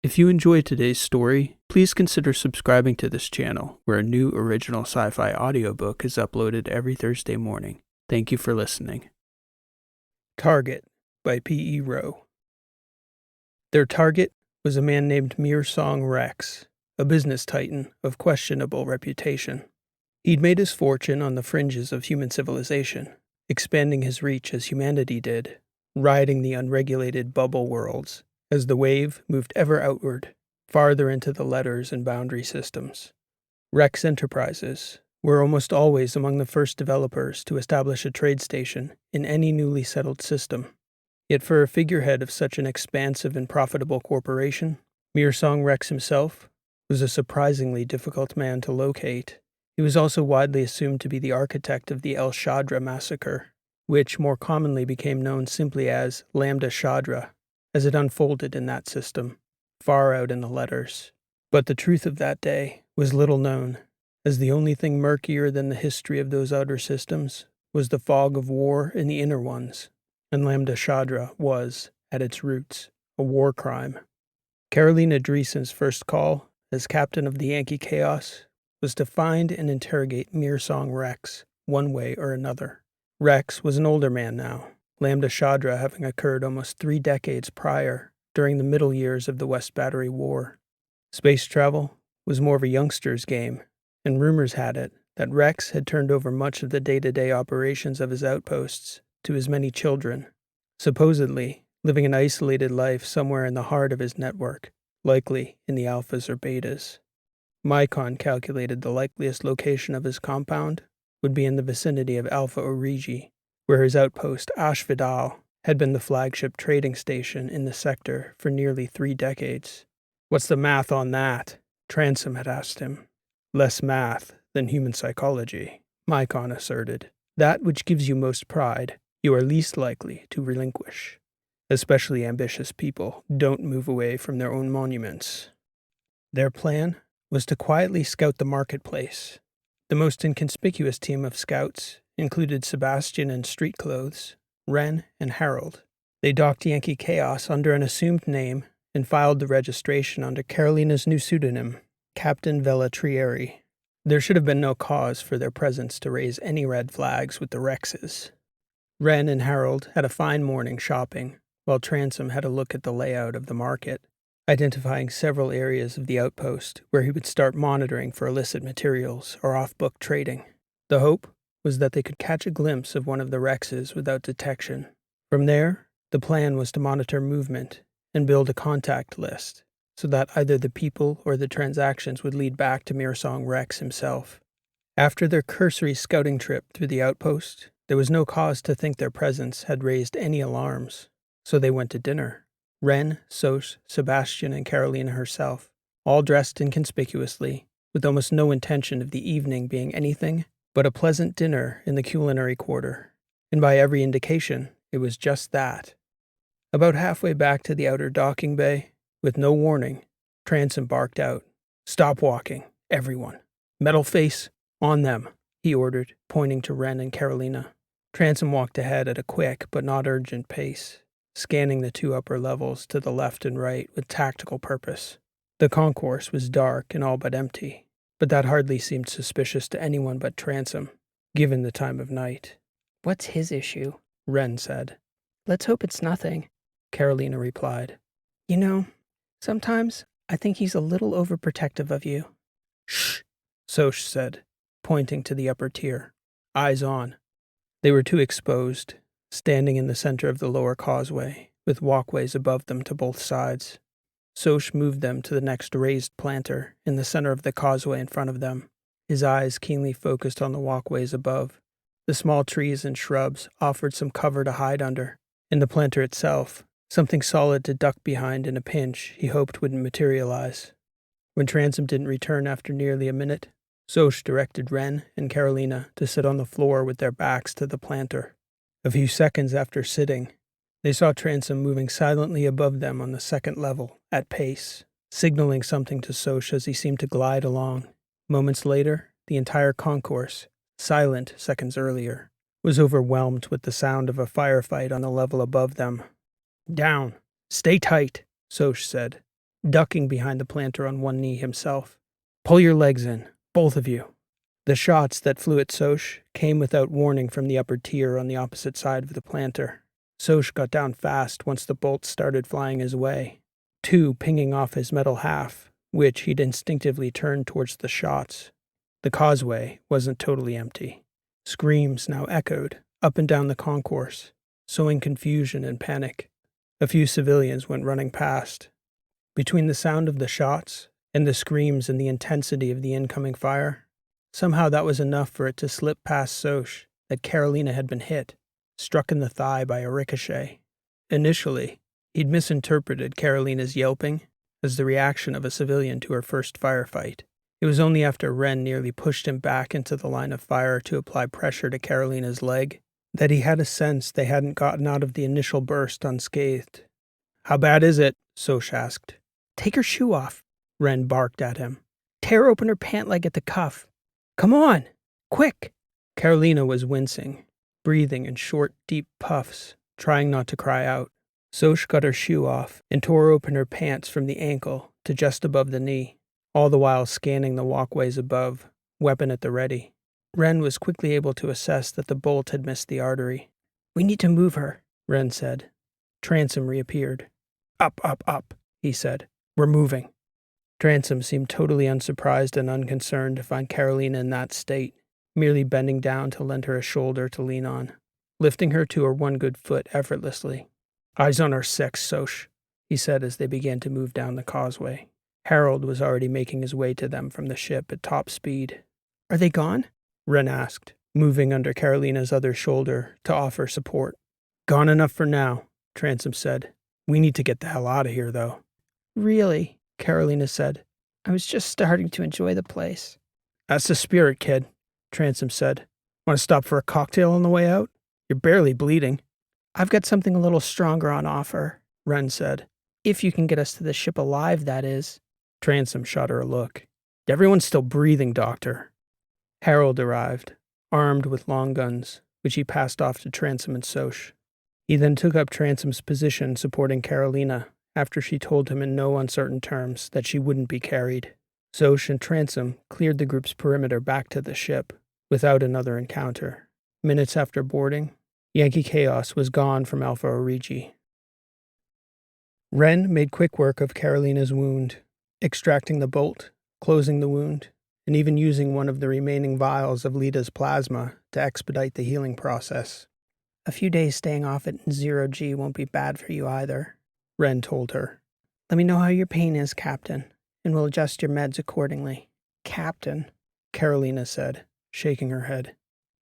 If you enjoyed today's story, please consider subscribing to this channel, where a new original sci-fi audiobook is uploaded every Thursday morning. Thank you for listening. Target by P.E. Rowe. Their target was a man named Mearsong Rex, a business titan of questionable reputation. He'd made his fortune on the fringes of human civilization, expanding his reach as humanity did, riding the unregulated bubble worlds as the wave moved ever outward, farther into the letters and boundary systems. Rex Enterprises were almost always among the first developers to establish a trade station in any newly settled system. Yet for a figurehead of such an expansive and profitable corporation, Mearsong Rex himself was a surprisingly difficult man to locate. He was also widely assumed to be the architect of the El Shadra massacre, which more commonly became known simply as Lambda Shadra, as it unfolded in that system, far out in the letters. But the truth of that day was little known, as the only thing murkier than the history of those outer systems was the fog of war in the inner ones, and Lambda Shadra was, at its roots, a war crime. Carolina Dreesen's first call, as captain of the Yankee Chaos, was to find and interrogate Mearsong Rex, one way or another. Rex was an older man now, Lambda Shadra having occurred almost 3 decades prior, during the middle years of the West Battery War. Space travel was more of a youngster's game, and rumors had it that Rex had turned over much of the day-to-day operations of his outposts to his many children, supposedly living an isolated life somewhere in the heart of his network, likely in the alphas or betas. Mycon calculated the likeliest location of his compound would be in the vicinity of Alpha Origi, where his outpost Ashvidal had been the flagship trading station in the sector for nearly 3 decades. "What's the math on that?" Transom had asked him. "Less math than human psychology," Mycon asserted. "That which gives you most pride, you are least likely to relinquish. Especially ambitious people don't move away from their own monuments." Their plan was to quietly scout the marketplace. The most inconspicuous team of scouts included Sebastian in street clothes, Wren, and Harold. They docked Yankee Chaos under an assumed name and filed the registration under Carolina's new pseudonym, Captain Vela Trieri. There should have been no cause for their presence to raise any red flags with the Rexes. Wren and Harold had a fine morning shopping, while Transom had a look at the layout of the market, identifying several areas of the outpost where he would start monitoring for illicit materials or off-book trading. The hope was that they could catch a glimpse of one of the Rexes without detection. From there, the plan was to monitor movement and build a contact list, so that either the people or the transactions would lead back to Mearsong Rex himself. After their cursory scouting trip through the outpost, there was no cause to think their presence had raised any alarms, so they went to dinner. Wren, Soch, Sebastian, and Carolina herself, all dressed inconspicuously, with almost no intention of the evening being anything but a pleasant dinner in the culinary quarter. And by every indication, it was just that. About halfway back to the outer docking bay, with no warning, Transom barked out, "Stop walking, everyone. Metal face, on them," he ordered, pointing to Wren and Carolina. Transom walked ahead at a quick but not urgent pace, scanning the 2 upper levels to the left and right with tactical purpose. The concourse was dark and all but empty, but that hardly seemed suspicious to anyone but Transom, given the time of night. "What's his issue?" Wren said. "Let's hope it's nothing," Carolina replied. "You know, sometimes I think he's a little overprotective of you." "Shh," Soch said, pointing to the upper tier. "Eyes on." They were too exposed, standing in the center of the lower causeway, with walkways above them to both sides. Soch moved them to the next raised planter in the center of the causeway in front of them, his eyes keenly focused on the walkways above. The small trees and shrubs offered some cover to hide under, and the planter itself, something solid to duck behind in a pinch he hoped wouldn't materialize. When Transom didn't return after nearly a minute, Soch directed Wren and Carolina to sit on the floor with their backs to the planter. A few seconds after sitting, they saw Transom moving silently above them on the 2nd level, at pace, signaling something to Soch as he seemed to glide along. Moments later, the entire concourse, silent seconds earlier, was overwhelmed with the sound of a firefight on the level above them. "Down! Stay tight!" Soch said. ducking behind the planter on one knee himself. "Pull your legs in, both of you." The shots that flew at Soch came without warning from the upper tier on the opposite side of the planter. Soch got down fast once the bolts started flying his way, 2 pinging off his metal half, which he'd instinctively turned towards the shots. The causeway wasn't totally empty. Screams now echoed up and down the concourse, sowing confusion and panic. A few civilians went running past. Between the sound of the shots and the screams and the intensity of the incoming fire, somehow that was enough for it to slip past Soch that Carolina had been hit, struck in the thigh by a ricochet. Initially, he'd misinterpreted Carolina's yelping as the reaction of a civilian to her first firefight. It was only after Ren nearly pushed him back into the line of fire to apply pressure to Carolina's leg that he had a sense they hadn't gotten out of the initial burst unscathed. "How bad is it?" Soch asked. "Take her shoe off," Ren barked at him. "Tear open her pant leg at the cuff. Come on! Quick!" Carolina was wincing, breathing in short, deep puffs, trying not to cry out. Soch got her shoe off and tore open her pants from the ankle to just above the knee, all the while scanning the walkways above, weapon at the ready. Ren was quickly able to assess that the bolt had missed the artery. "We need to move her," Ren said. Transom reappeared. Up, he said. "We're moving." Transom seemed totally unsurprised and unconcerned to find Carolina in that state, merely bending down to lend her a shoulder to lean on, lifting her to her one good foot effortlessly. "Eyes on our 6, Soch," he said as they began to move down the causeway. Harold was already making his way to them from the ship at top speed. "Are they gone?" Ren asked, moving under Carolina's other shoulder to offer support. "Gone enough for now," Transom said. "We need to get the hell out of here, though." "Really?" Carolina said. "I was just starting to enjoy the place." "That's the spirit, kid," Transom said. "Want to stop for a cocktail on the way out? You're barely bleeding." "I've got something a little stronger on offer," Ren said. "If you can get us to the ship alive, that is." Transom shot her a look. "Everyone's still breathing, Doctor." Harold arrived, armed with long guns, which he passed off to Transom and Soch. He then took up Transom's position supporting Carolina after she told him in no uncertain terms that she wouldn't be carried. Soch and Transom cleared the group's perimeter back to the ship without another encounter. Minutes after boarding, Yankee Chaos was gone from Alpha Origi. Ren made quick work of Carolina's wound, extracting the bolt, closing the wound, and even using one of the remaining vials of Lita's plasma to expedite the healing process. "A few days staying off at 0G won't be bad for you either," Ren told her. "Let me know how your pain is, Captain, and we'll adjust your meds accordingly." "Captain," Carolina said, shaking her head.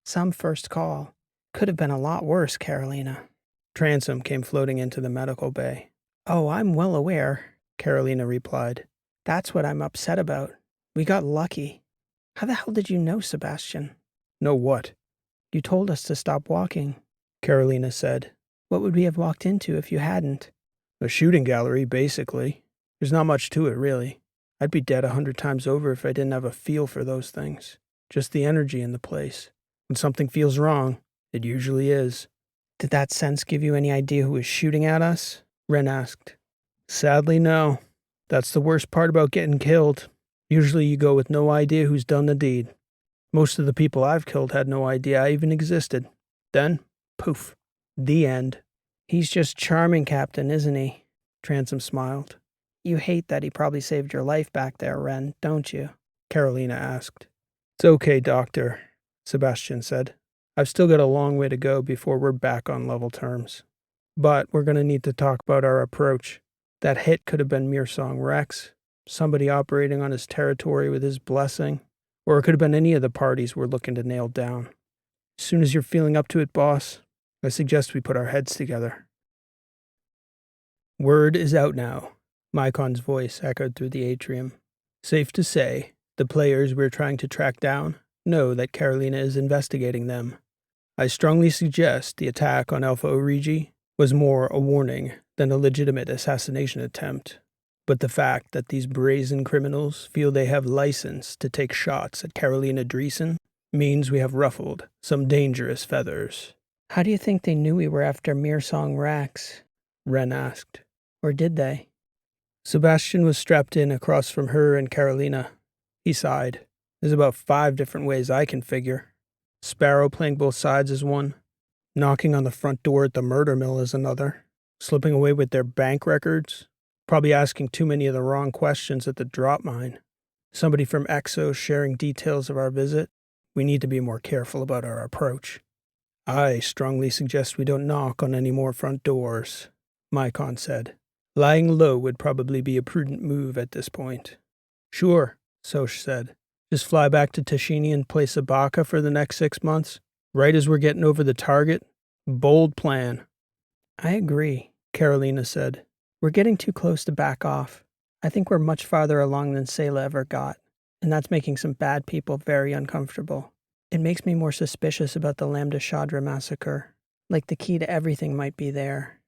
"Some first call. Could have been a lot worse, Carolina." Transom came floating into the medical bay. "Oh, I'm well aware," Carolina replied. "That's what I'm upset about. We got lucky. How the hell did you know, Sebastian?" "Know what?" "You told us to stop walking," Carolina said. "What would we have walked into if you hadn't?" "A shooting gallery, basically. There's not much to it, really. I'd be dead 100 times over if I didn't have a feel for those things. Just the energy in the place. When something feels wrong, it usually is." "Did that sense give you any idea who was shooting at us?" Ren asked. "Sadly, no. That's the worst part about getting killed. Usually you go with no idea who's done the deed. Most of the people I've killed had no idea I even existed. Then, poof. The end." "He's just charming, Captain, isn't he?" Transom smiled. "You hate that he probably saved your life back there, Ren, don't you?" Carolina asked. "It's okay, Doctor," Sebastian said. "I've still got a long way to go before we're back on level terms. But we're going to need to talk about our approach. That hit could have been Mearsong Rex, somebody operating on his territory with his blessing, or it could have been any of the parties we're looking to nail down. As soon as you're feeling up to it, boss, I suggest we put our heads together." "Word is out now," Mycon's voice echoed through the atrium. "Safe to say, the players we're trying to track down know that Carolina is investigating them. I strongly suggest the attack on Alpha Origi was more a warning than a legitimate assassination attempt. But the fact that these brazen criminals feel they have license to take shots at Carolina Dreesen means we have ruffled some dangerous feathers." "How do you think they knew we were after Mearsong Rex?" Ren asked. "Or did they?" Sebastian was strapped in across from her and Carolina. He sighed. There's about 5 different ways I can figure. Sparrow playing both sides is one. Knocking on the front door at the murder mill is another. Slipping away with their bank records. Probably asking too many of the wrong questions at the drop mine. Somebody from Exo sharing details of our visit. We need to be more careful about our approach. I strongly suggest we don't knock on any more front doors, Mycon said. Lying low would probably be a prudent move at this point. Sure, Soch said. Just fly back to Tashini and play Sabaka for the next 6 months, right as we're getting over the target. Bold plan. I agree, Carolina said. We're getting too close to back off. I think we're much farther along than Sayla ever got, and that's making some bad people very uncomfortable. It makes me more suspicious about the Lambda Shadra massacre. Like the key to everything might be there.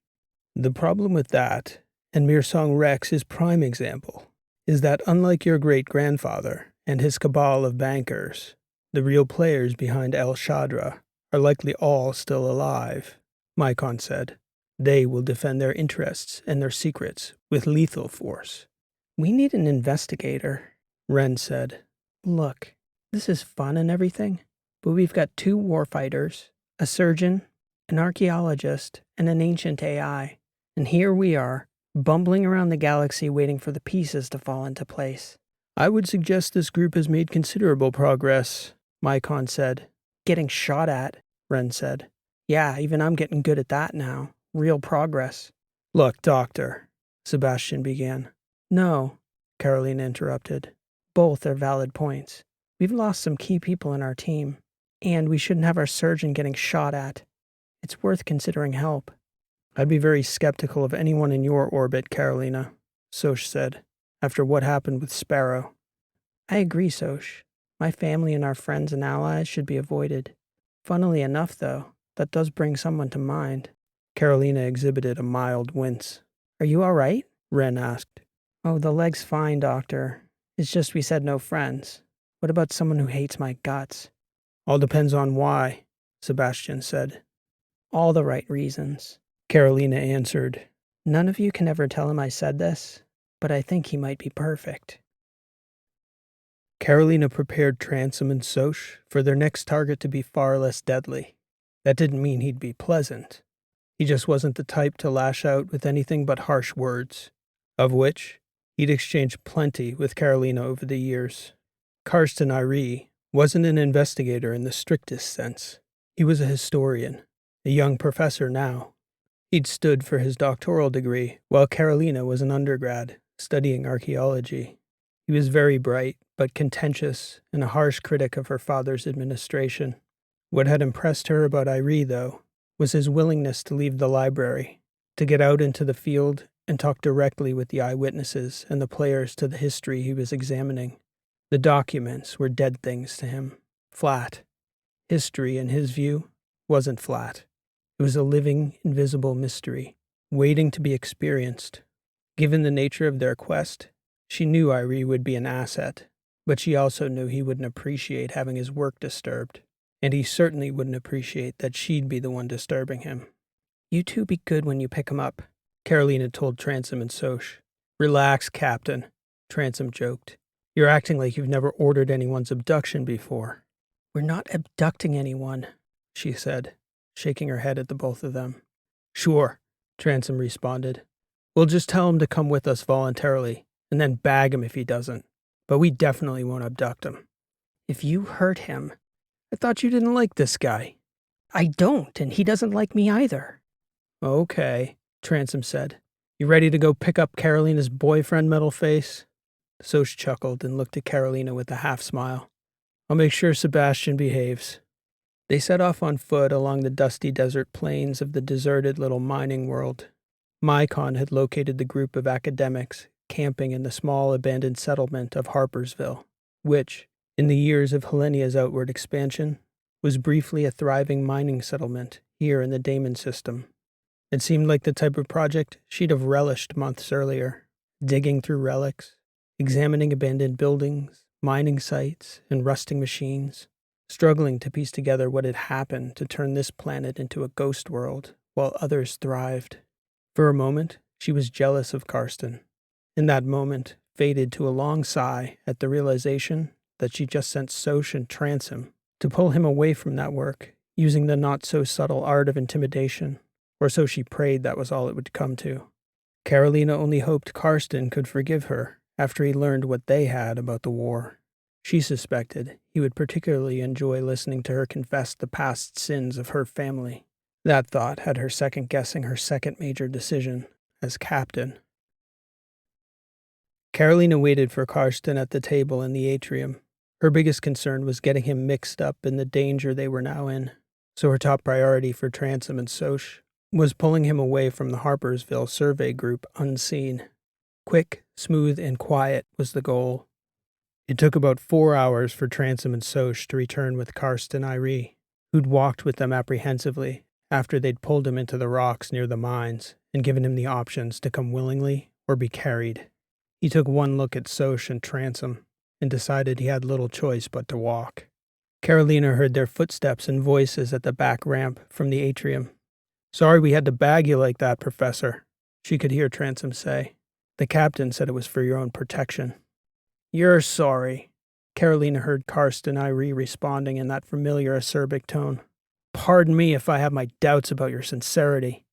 The problem with that, and Mirsong Rex's prime example, is that unlike your great-grandfather and his cabal of bankers, the real players behind El Shadra are likely all still alive, Mycon said. They will defend their interests and their secrets with lethal force. We need an investigator, Ren said. Look, this is fun and everything, but we've got 2 warfighters, a surgeon, an archaeologist, and an ancient AI. And here we are, bumbling around the galaxy waiting for the pieces to fall into place. I would suggest this group has made considerable progress, Mycon said. Getting shot at, Ren said. Yeah, even I'm getting good at that now. Real progress. Look, Doctor, Sebastian began. No, Carolina interrupted. Both are valid points. We've lost some key people in our team, and we shouldn't have our surgeon getting shot at. It's worth considering help. I'd be very skeptical of anyone in your orbit, Carolina, Soch said, after what happened with Sparrow. I agree, Soch. My family and our friends and allies should be avoided. Funnily enough, though, that does bring someone to mind. Carolina exhibited a mild wince. Are you all right? Ren asked. Oh, the leg's fine, Doctor. It's just we said no friends. What about someone who hates my guts? All depends on why, Sebastian said. All the right reasons, Carolina answered. None of you can ever tell him I said this, but I think he might be perfect. Carolina prepared Transom and Soch for their next target to be far less deadly. That didn't mean he'd be pleasant. He just wasn't the type to lash out with anything but harsh words, of which he'd exchanged plenty with Carolina over the years. Karsten Irie wasn't an investigator in the strictest sense. He was a historian, a young professor now. He'd stood for his doctoral degree, while Carolina was an undergrad, studying archaeology. He was very bright, but contentious, and a harsh critic of her father's administration. What had impressed her about Irie, though, was his willingness to leave the library, to get out into the field and talk directly with the eyewitnesses and the players to the history he was examining. The documents were dead things to him, flat. History, in his view, wasn't flat. It was a living, invisible mystery, waiting to be experienced. Given the nature of their quest, she knew Irie would be an asset, but she also knew he wouldn't appreciate having his work disturbed. And he certainly wouldn't appreciate that she'd be the one disturbing him. You two be good when you pick him up, Carolina told Transom and Soch. Relax, Captain, Transom joked. You're acting like you've never ordered anyone's abduction before. We're not abducting anyone, she said, shaking her head at the both of them. Sure, Transom responded. We'll just tell him to come with us voluntarily, and then bag him if he doesn't. But we definitely won't abduct him. If you hurt him... I thought you didn't like this guy. I don't, and he doesn't like me either. Okay, Transom said. You ready to go pick up Carolina's boyfriend, metal face? Soch chuckled and looked at Carolina with a half-smile. I'll make sure Sebastian behaves. They set off on foot along the dusty desert plains of the deserted little mining world. Mycon had located the group of academics camping in the small abandoned settlement of Harpersville, which, in the years of Helenia's outward expansion, was briefly a thriving mining settlement here in the Damon system. It seemed like the type of project she'd have relished months earlier, digging through relics, examining abandoned buildings, mining sites, and rusting machines, struggling to piece together what had happened to turn this planet into a ghost world while others thrived. For a moment, she was jealous of Karsten. in that moment, faded to a long sigh at the realization that she just sent Soch and Transom to pull him away from that work, using the not-so-subtle art of intimidation, or so she prayed that was all it would come to. Carolina only hoped Karsten could forgive her after he learned what they had about the war. She suspected he would particularly enjoy listening to her confess the past sins of her family. That thought had her second-guessing her second major decision as captain. Carolina waited for Karsten at the table in the atrium. Her biggest concern was getting him mixed up in the danger they were now in, so her top priority for Transom and Soch was pulling him away from the Harpersville survey group unseen. Quick, smooth, and quiet was the goal. It took about 4 hours for Transom and Soch to return with Karsten Irie, who'd walked with them apprehensively after they'd pulled him into the rocks near the mines and given him the options to come willingly or be carried. He took one look at Soch and Transom and decided he had little choice but to walk. Carolina heard their footsteps and voices at the back ramp from the atrium. "Sorry we had to bag you like that, Professor," she could hear Transom say. "The captain said it was for your own protection." "You're sorry," Carolina heard Karsten Irie responding in that familiar acerbic tone. "Pardon me if I have my doubts about your sincerity."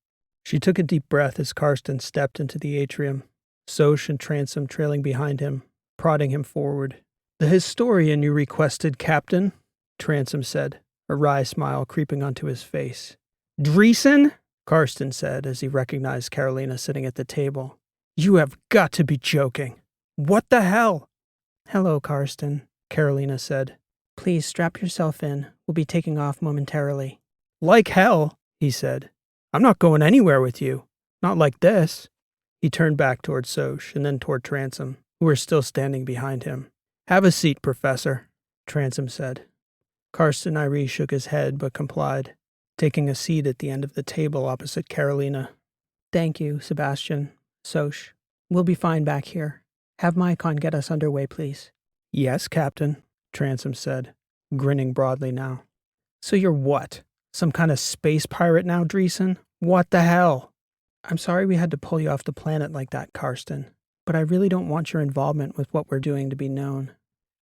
She took a deep breath as Karsten stepped into the atrium, Soch and Transom trailing behind him, prodding him forward. "The historian you requested, Captain," Transom said, a wry smile creeping onto his face. "Dreesen?" Karsten said as he recognized Carolina sitting at the table. "You have got to be joking. What the hell?" "Hello, Karsten," Carolina said. "Please strap yourself in. We'll be taking off momentarily." "Like hell," he said. "I'm not going anywhere with you. Not like this." He turned back toward Soch and then toward Transom, who were still standing behind him. "Have a seat, Professor," Transom said. Karsten Irie shook his head but complied, taking a seat at the end of the table opposite Carolina. "Thank you, Sebastian. Soch, we'll be fine back here. Have Mycon get us underway, please." "Yes, Captain," Transom said, grinning broadly now. "So you're what? Some kind of space pirate now, Dreesen? What the hell?" "I'm sorry we had to pull you off the planet like that, Karsten, but I really don't want your involvement with what we're doing to be known."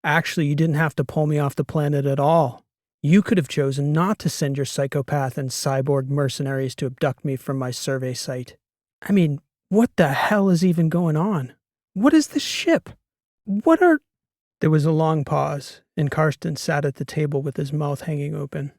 "Actually, you didn't have to pull me off the planet at all. You could have chosen not to send your psychopath and cyborg mercenaries to abduct me from my survey site. I mean, what the hell is even going on? What is this ship? What are—" There was a long pause, and Karsten sat at the table with his mouth hanging open.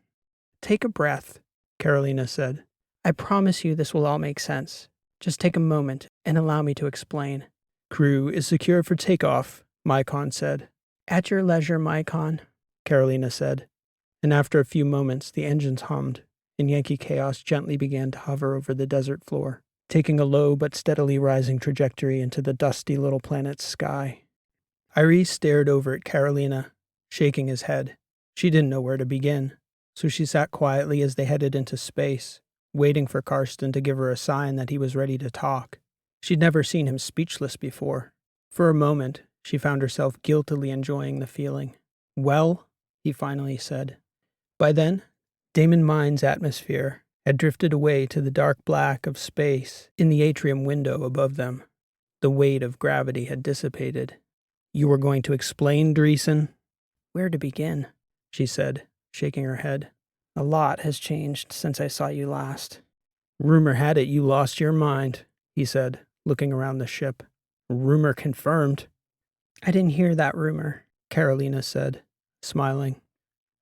"Take a breath," Carolina said. "I promise you this will all make sense. Just take a moment and allow me to explain." "Crew is secure for takeoff," Mycon said. "At your leisure, Mycon," Carolina said. And after a few moments, the engines hummed, and Yankee Chaos gently began to hover over the desert floor, taking a low but steadily rising trajectory into the dusty little planet's sky. Irie stared over at Carolina, shaking his head. She didn't know where to begin, so she sat quietly as they headed into space, waiting for Karsten to give her a sign that he was ready to talk. She'd never seen him speechless before. For a moment, she found herself guiltily enjoying the feeling. "Well," he finally said. By then, Damon Mine's atmosphere had drifted away to the dark black of space in the atrium window above them. The weight of gravity had dissipated. "You were going to explain, Dreesen?" "Where to begin?" she said, shaking her head. "A lot has changed since I saw you last." "Rumor had it you lost your mind," he said, looking around the ship. "Rumor confirmed." "I didn't hear that rumor," Carolina said, smiling.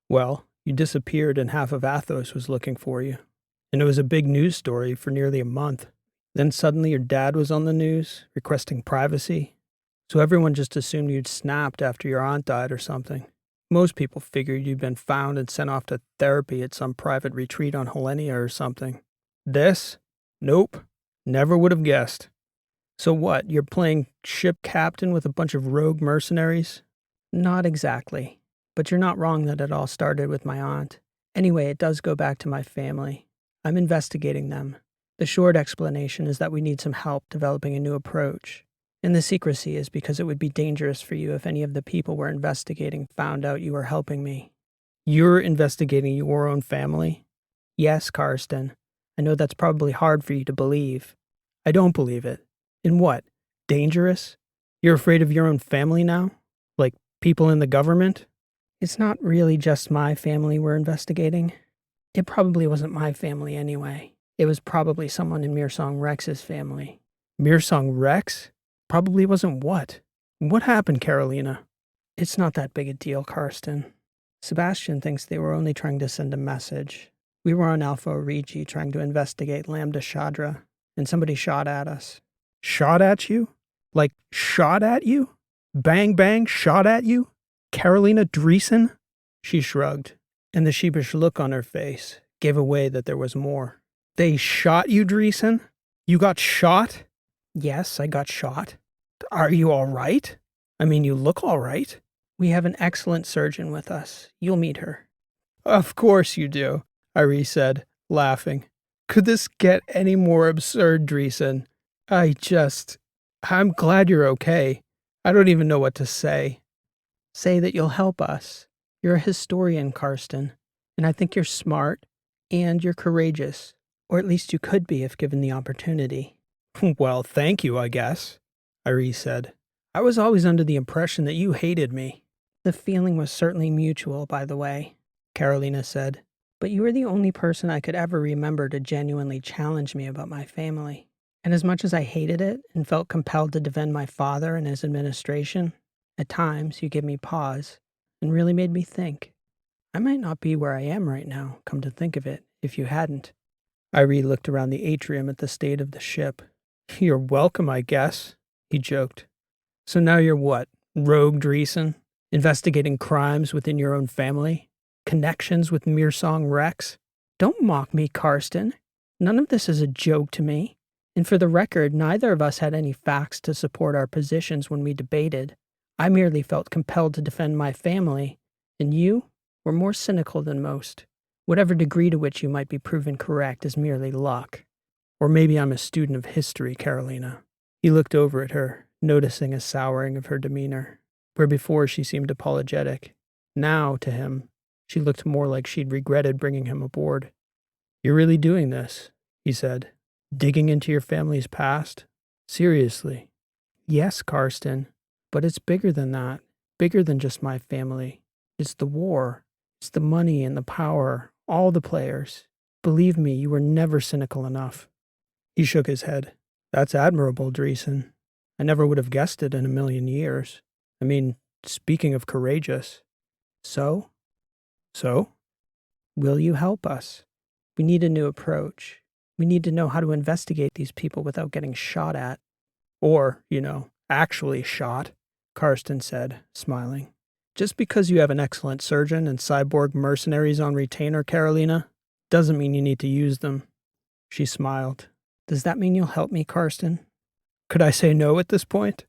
"Well, you disappeared and half of Athos was looking for you. And it was a big news story for nearly a month. Then suddenly your dad was on the news, requesting privacy. So everyone just assumed you'd snapped after your aunt died or something. Most people figured you'd been found and sent off to therapy at some private retreat on Helenia or something. This? Nope. Never would have guessed. So what, you're playing ship captain with a bunch of rogue mercenaries?" "Not exactly. But you're not wrong that it all started with my aunt. Anyway, it does go back to my family. I'm investigating them. The short explanation is that we need some help developing a new approach. And the secrecy is because it would be dangerous for you if any of the people we're investigating found out you were helping me." "You're investigating your own family?" "Yes, Karsten. I know that's probably hard for you to believe." "I don't believe it. In what? Dangerous? You're afraid of your own family now? Like people in the government? It's not really just my family we're investigating. It probably wasn't my family anyway. It was probably someone in Mirsong Rex's family. Mirsong Rex? Probably wasn't what? What happened, Carolina? It's not that big a deal, Karsten. Sebastian thinks they were only trying to send a message. We were on Alpha Origi trying to investigate Lambda Shadra, and somebody shot at us. Shot at you? Like, shot at you? Bang bang, shot at you? Carolina Dreesen? She shrugged, and the sheepish look on her face gave away that there was more. They shot you, Dreesen? You got shot? Yes, I got shot. Are you all right? I mean, you look all right. We have an excellent surgeon with us. You'll meet her. Of course you do, Irie said, laughing. Could this get any more absurd, Dreesen? I'm glad you're okay. I don't even know what to say. Say that you'll help us. You're a historian, Karsten, and I think you're smart and you're courageous, or at least you could be if given the opportunity. Well, thank you, I guess, Irie said. I was always under the impression that you hated me. The feeling was certainly mutual, by the way, Carolina said, but you were the only person I could ever remember to genuinely challenge me about my family. And as much as I hated it and felt compelled to defend my father and his administration, at times you gave me pause and really made me think. I might not be where I am right now, come to think of it, if you hadn't. Irie looked around the atrium at the state of the ship. You're welcome, I guess, he joked. So now you're what, Rogue Dreesen? Investigating crimes within your own family? Connections with Mirsong Rex? Don't mock me, Karsten. None of this is a joke to me. And for the record, neither of us had any facts to support our positions when we debated. I merely felt compelled to defend my family, and you were more cynical than most. Whatever degree to which you might be proven correct is merely luck. Or maybe I'm a student of history, Carolina. He looked over at her, noticing a souring of her demeanor. Where before she seemed apologetic, now, to him, she looked more like she'd regretted bringing him aboard. You're really doing this, he said. Digging into your family's past? Seriously. Yes, Karsten, but it's bigger than that. Bigger than just my family. It's the war. It's the money and the power. All the players. Believe me, you were never cynical enough. He shook his head. That's admirable, Dreesen. I never would have guessed it in a million years. I mean, speaking of courageous. So? So? Will you help us? We need a new approach. We need to know how to investigate these people without getting shot at. Or, actually shot, Karsten said, smiling. Just because you have an excellent surgeon and cyborg mercenaries on retainer, Carolina, doesn't mean you need to use them. She smiled. Does that mean you'll help me, Karsten? Could I say no at this point?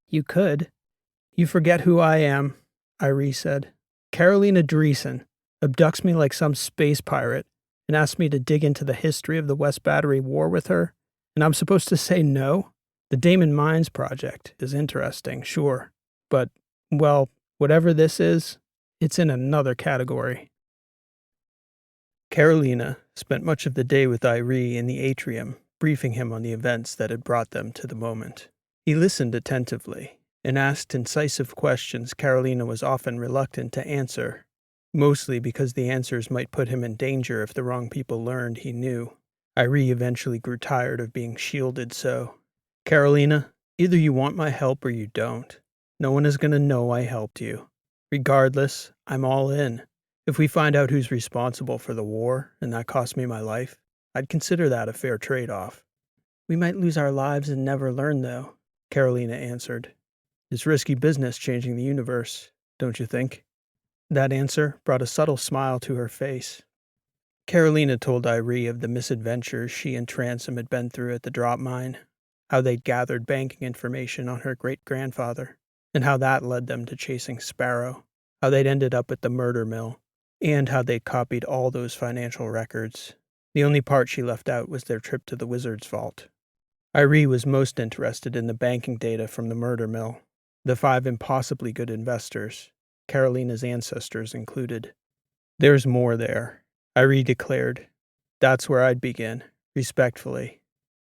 You could. You forget who I am, Irie said. Carolina Dreesen abducts me like some space pirate and asks me to dig into the history of the West Battery War with her, and I'm supposed to say no? The Damon Mines project is interesting, sure, but, well, whatever this is, it's in another category. Carolina spent much of the day with Irie in the atrium, briefing him on the events that had brought them to the moment. He listened attentively and asked incisive questions Carolina was often reluctant to answer, mostly because the answers might put him in danger if the wrong people learned he knew. Irie eventually grew tired of being shielded so. Carolina, either you want my help or you don't. No one is going to know I helped you. Regardless, I'm all in. If we find out who's responsible for the war, and that cost me my life, I'd consider that a fair trade-off. We might lose our lives and never learn, though, Carolina answered. It's risky business changing the universe, don't you think? That answer brought a subtle smile to her face. Carolina told Irie of the misadventures she and Transom had been through at the drop mine, how they'd gathered banking information on her great-grandfather, and how that led them to chasing Sparrow, how they'd ended up at the murder mill, and how they'd copied all those financial records. The only part she left out was their trip to the Wizard's Vault. Irie was most interested in the banking data from the murder mill, the 5 impossibly good investors, Carolina's ancestors included. There's more there, Irie declared. That's where I'd begin, respectfully.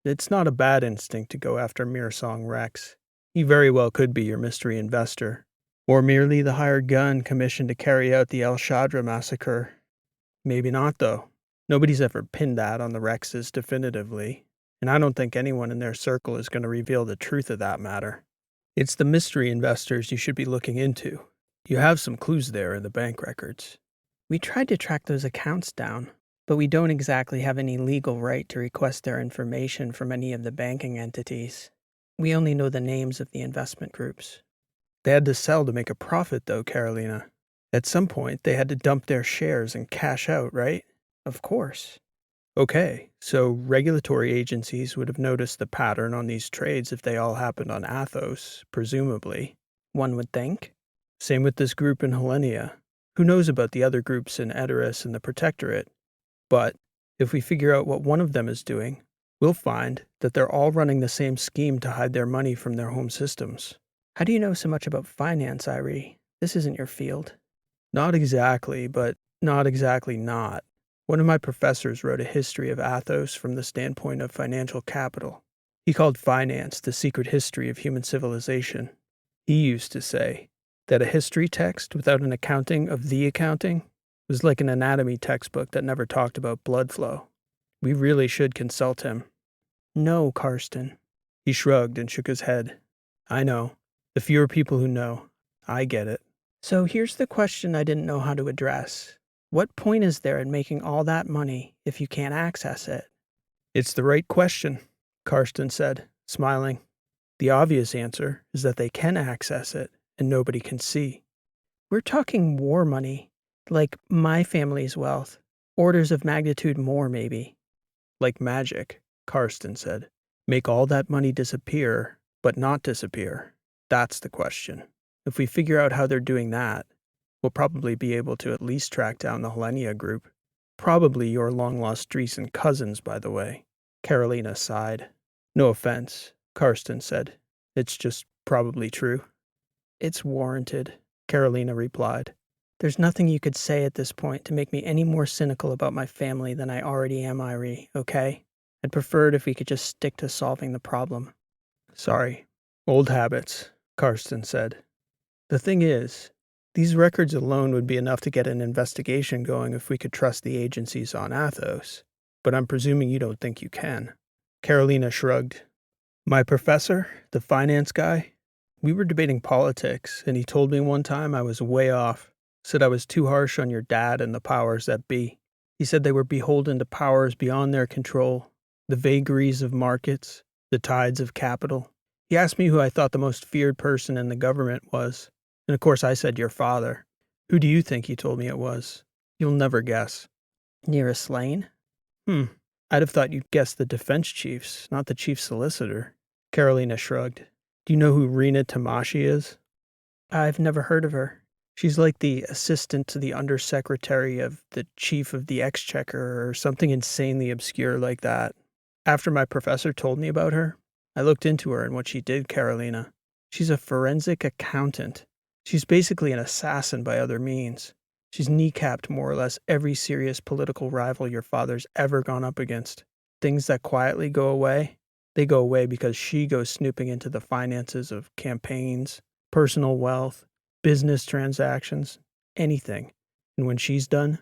It's not a bad instinct to go after Mirsong Rex. He very well could be your mystery investor, or merely the hired gun commissioned to carry out the El Shadra massacre. Maybe not, though. Nobody's ever pinned that on the Rexes definitively, and I don't think anyone in their circle is going to reveal the truth of that matter. It's the mystery investors you should be looking into. You have some clues there in the bank records. We tried to track those accounts down, but we don't exactly have any legal right to request their information from any of the banking entities. We only know the names of the investment groups. They had to sell to make a profit, though, Carolina. At some point, they had to dump their shares and cash out, right? Of course. Okay, so regulatory agencies would have noticed the pattern on these trades if they all happened on Athos, presumably. One would think. Same with this group in Helenia. Who knows about the other groups in Edoras and the Protectorate? But if we figure out what one of them is doing, we'll find that they're all running the same scheme to hide their money from their home systems. How do you know so much about finance, Irie? This isn't your field. Not exactly, but not exactly not. One of my professors wrote a history of Athos from the standpoint of financial capital. He called finance the secret history of human civilization. He used to say that a history text without an accounting of the accounting was like an anatomy textbook that never talked about blood flow. We really should consult him. No, Karsten. He shrugged and shook his head. I know. The fewer people who know. I get it. So here's the question I didn't know how to address. What point is there in making all that money if you can't access it? It's the right question, Karsten said, smiling. The obvious answer is that they can access it and nobody can see. We're talking war money, like my family's wealth. Orders of magnitude more, maybe. Like magic, Karsten said. Make all that money disappear, but not disappear. That's the question. If we figure out how they're doing that, we'll probably be able to at least track down the Helenia group. Probably your long-lost Dreesen cousins, by the way. Carolina sighed. No offense, Karsten said. It's just probably true. It's warranted, Carolina replied. There's nothing you could say at this point to make me any more cynical about my family than I already am, Irie, okay? I'd prefer it if we could just stick to solving the problem. Sorry. Old habits, Karsten said. The thing is, these records alone would be enough to get an investigation going if we could trust the agencies on Athos, but I'm presuming you don't think you can. Carolina shrugged. My professor, the finance guy, we were debating politics, and he told me one time I was way off, said I was too harsh on your dad and the powers that be. He said they were beholden to powers beyond their control, the vagaries of markets, the tides of capital. He asked me who I thought the most feared person in the government was. And of course I said your father. Who do you think he told me it was? You'll never guess. Nearest Slane? I'd have thought you'd guess the defense chiefs, not the chief solicitor. Carolina shrugged. Do you know who Rena Tamashi is? I've never heard of her. She's like the assistant to the undersecretary of the chief of the exchequer or something insanely obscure like that. After my professor told me about her, I looked into her and what she did, Carolina. She's a forensic accountant. She's basically an assassin by other means. She's kneecapped more or less every serious political rival your father's ever gone up against. Things that quietly go away, they go away because she goes snooping into the finances of campaigns, personal wealth, business transactions, anything. And when she's done,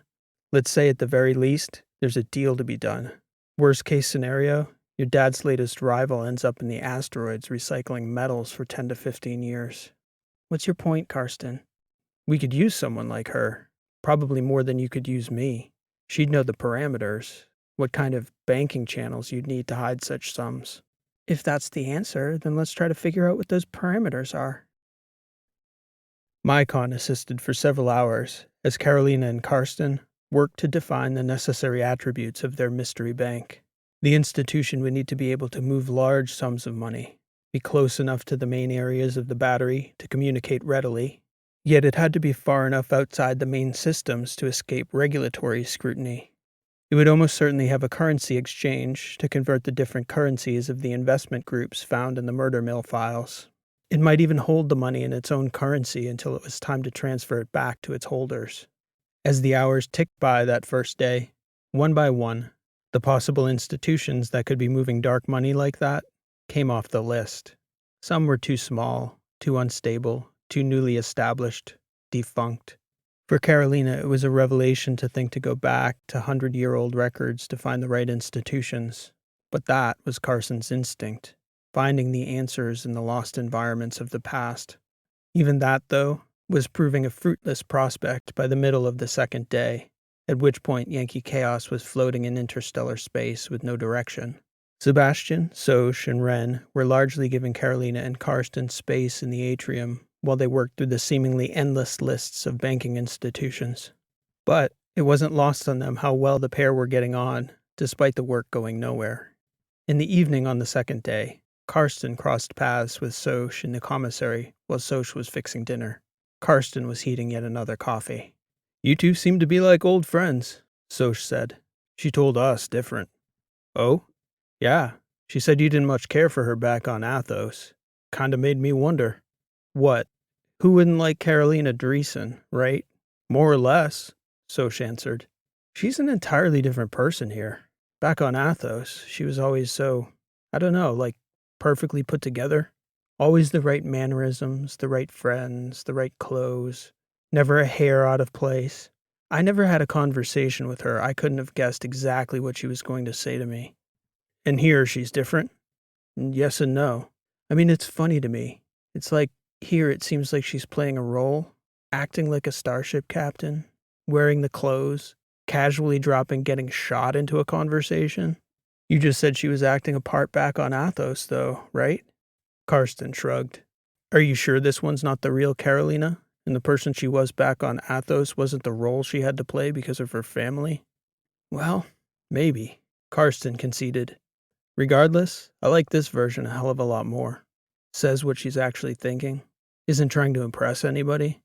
let's say at the very least, there's a deal to be done. Worst case scenario, your dad's latest rival ends up in the asteroids recycling metals for 10 to 15 years. What's your point, Karsten? We could use someone like her. Probably more than you could use me. She'd know the parameters, what kind of banking channels you'd need to hide such sums. If that's the answer, then let's try to figure out what those parameters are. Mycon assisted for several hours as Carolina and Karsten worked to define the necessary attributes of their mystery bank. The institution would need to be able to move large sums of money, be close enough to the main areas of the battery to communicate readily, yet it had to be far enough outside the main systems to escape regulatory scrutiny. It would almost certainly have a currency exchange to convert the different currencies of the investment groups found in the murder mill files. It might even hold the money in its own currency until it was time to transfer it back to its holders. As the hours ticked by that first day, one by one, The possible institutions that could be moving dark money like that came off the list. Some were too small, too unstable, too newly established, defunct. For Carolina, it was a revelation to think to go back to 100-year-old records to find the right institutions. But that was Carson's instinct, finding the answers in the lost environments of the past. Even that, though, was proving a fruitless prospect by the middle of the second day, at which point Yankee Chaos was floating in interstellar space with no direction. Sebastian, Soch, and Wren were largely giving Carolina and Karsten space in the atrium while they worked through the seemingly endless lists of banking institutions. But it wasn't lost on them how well the pair were getting on, despite the work going nowhere. In the evening on the second day, Karsten crossed paths with Soch in the commissary while Soch was fixing dinner. Karsten was heating yet another coffee. "You two seem to be like old friends," Soch said. "She told us different." "Oh? Yeah. She said you didn't much care for her back on Athos. Kinda made me wonder." "What? Who wouldn't like Carolina Dreesen, right?" "More or less," Soch answered. "She's an entirely different person here. Back on Athos, she was always so, I don't know, like perfectly put together. Always the right mannerisms, the right friends, the right clothes. Never a hair out of place. I never had a conversation with her. I couldn't have guessed exactly what she was going to say to me. And here she's different? Yes and no. I mean, it's funny to me. It's like here it seems like she's playing a role, acting like a starship captain, wearing the clothes, casually dropping getting shot into a conversation. You just said she was acting a part back on Athos, though, right?" Karsten shrugged. "Are you sure this one's not the real Carolina, and the person she was back on Athos wasn't the role she had to play because of her family?" "Well, maybe," Karsten conceded. "Regardless, I like this version a hell of a lot more. Says what she's actually thinking. Isn't trying to impress anybody.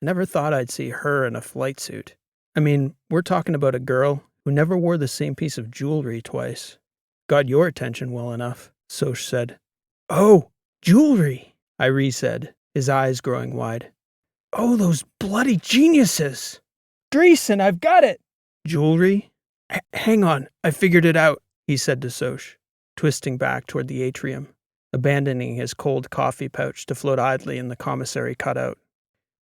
I never thought I'd see her in a flight suit. I mean, we're talking about a girl who never wore the same piece of jewelry twice." "Got your attention well enough," Soch said. "Oh, jewelry," Irie said, his eyes growing wide. "Oh, those bloody geniuses! Dreesen, I've got it!" "Jewelry? Hang on, I figured it out," he said to Soch, twisting back toward the atrium, abandoning his cold coffee pouch to float idly in the commissary cutout.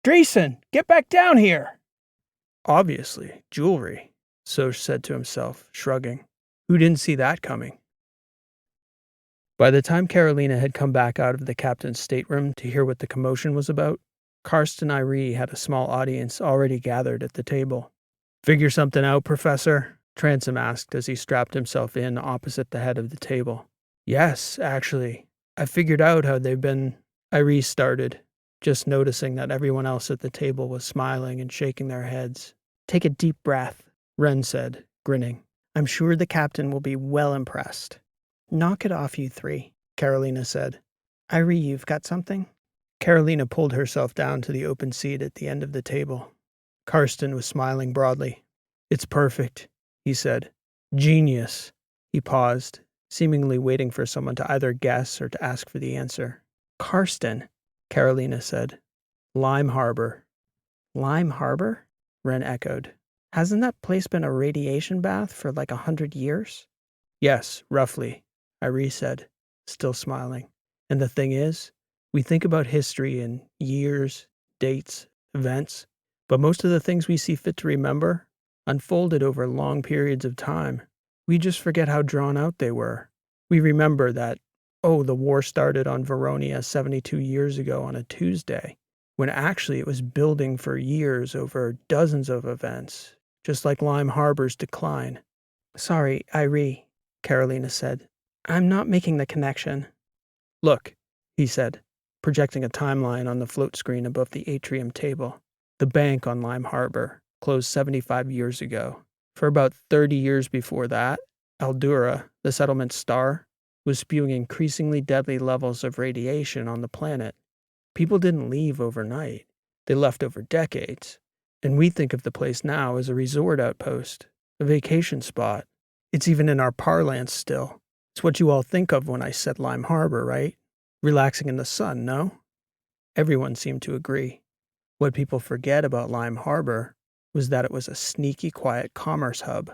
"Dreesen, get back down here!" "Obviously, jewelry," Soch said to himself, shrugging. Who didn't see that coming? By the time Carolina had come back out of the captain's stateroom to hear what the commotion was about, Karsten and Irie had a small audience already gathered at the table. "Figure something out, Professor?" Transom asked as he strapped himself in opposite the head of the table. "Yes, actually. I figured out how they've been," Irie started, just noticing that everyone else at the table was smiling and shaking their heads. "Take a deep breath," Wren said, grinning. "I'm sure the captain will be well impressed." "Knock it off, you three," Carolina said. "Irie, you've got something?" Carolina pulled herself down to the open seat at the end of the table. Karsten was smiling broadly. "It's perfect," he said. "Genius." He paused, seemingly waiting for someone to either guess or to ask for the answer. "Karsten," Carolina said. "Lime Harbor." "Lime Harbor?" Wren echoed. "Hasn't that place been a radiation bath for like 100 years? "Yes, roughly," Irie said, still smiling. "And the thing is, we think about history in years, dates, events, but most of the things we see fit to remember unfolded over long periods of time. We just forget how drawn out they were. We remember that, oh, the war started on Veronia 72 years ago on a Tuesday, when actually it was building for years over dozens of events, just like Lime Harbor's decline." "Sorry, Irie," Carolina said. "I'm not making the connection." "Look," he said, projecting a timeline on the float screen above the atrium table. "The bank on Lime Harbor closed 75 years ago. For about 30 years before that, Aldura, the settlement star, was spewing increasingly deadly levels of radiation on the planet. People didn't leave overnight. They left over decades. And we think of the place now as a resort outpost, a vacation spot. It's even in our parlance still. It's what you all think of when I said Lime Harbor, right? Relaxing in the sun, no?" Everyone seemed to agree. What people forget about Lime Harbor was that it was a sneaky, quiet commerce hub.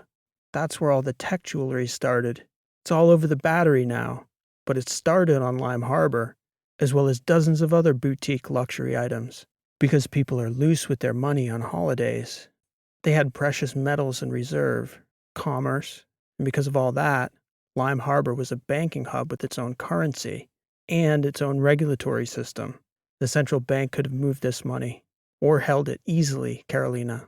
That's where all the tech jewelry started. It's all over the Battery now, but it started on Lime Harbor, as well as dozens of other boutique luxury items, because people are loose with their money on holidays. They had precious metals in reserve, commerce, and because of all that, Lime Harbor was a banking hub with its own currency and its own regulatory system. The central bank could have moved this money, or held it easily, Carolina.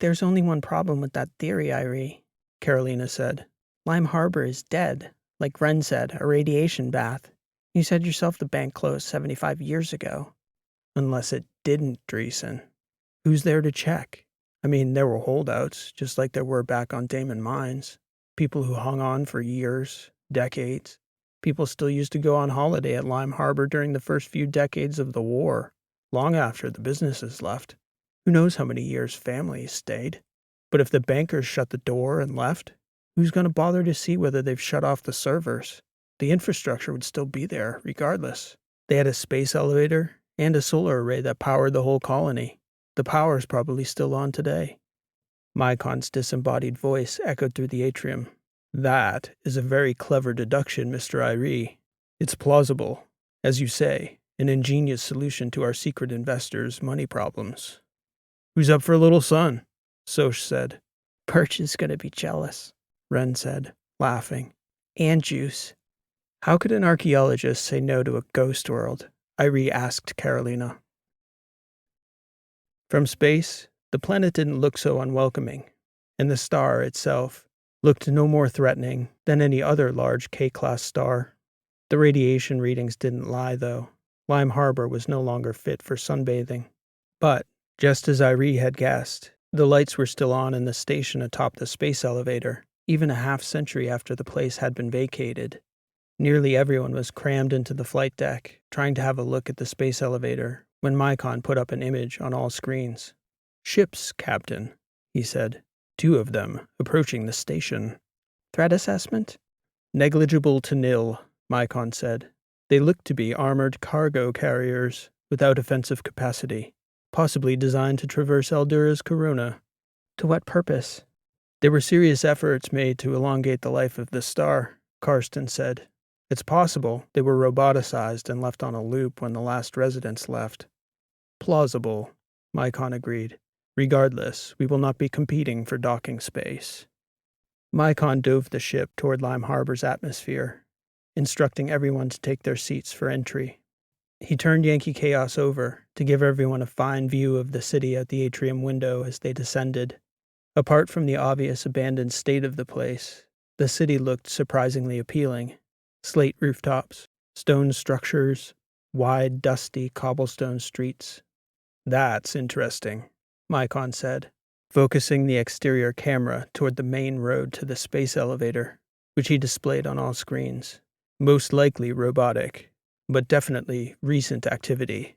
There's only one problem with that theory, Irie, Carolina said. Lime Harbor is dead, like Ren said, a radiation bath. You said yourself the bank closed 75 years ago. Unless it didn't, Dreesen. Who's there to check? I mean, there were holdouts, just like there were back on Damon Mines. People who hung on for years, decades. People still used to go on holiday at Lime Harbor during the first few decades of the war, long after the businesses left. Who knows how many years families stayed? But if the bankers shut the door and left, who's going to bother to see whether they've shut off the servers? The infrastructure would still be there, regardless. They had a space elevator and a solar array that powered the whole colony. The power's probably still on today. Mycon's disembodied voice echoed through the atrium. That is a very clever deduction, Mr. Irie. It's plausible. As you say, an ingenious solution to our secret investors' money problems. Who's up for a little sun? Soch said. Perch is going to be jealous, Ren said, laughing. And Juice. How could an archaeologist say no to a ghost world? Irie asked Carolina. From space, the planet didn't look so unwelcoming, and the star itself looked no more threatening than any other large K-class star. The radiation readings didn't lie, though. Lime Harbor was no longer fit for sunbathing. But, just as Irie had guessed, the lights were still on in the station atop the space elevator, even a half-century after the place had been vacated. Nearly everyone was crammed into the flight deck, trying to have a look at the space elevator, when Mycon put up an image on all screens. Ships, Captain, he said. 2 of them, approaching the station. Threat assessment? Negligible to nil, Mycon said. They looked to be armored cargo carriers, without offensive capacity, possibly designed to traverse Eldura's corona. To what purpose? There were serious efforts made to elongate the life of the star, Karsten said. It's possible they were roboticized and left on a loop when the last residents left. Plausible, Mycon agreed. Regardless, we will not be competing for docking space. Mycon dove the ship toward Lime Harbor's atmosphere, instructing everyone to take their seats for entry. He turned Yankee Chaos over to give everyone a fine view of the city out the atrium window as they descended. Apart from the obvious abandoned state of the place, the city looked surprisingly appealing. Slate rooftops, stone structures, wide, dusty cobblestone streets. That's interesting, Mycon said, focusing the exterior camera toward the main road to the space elevator, which he displayed on all screens. Most likely robotic, but definitely recent activity.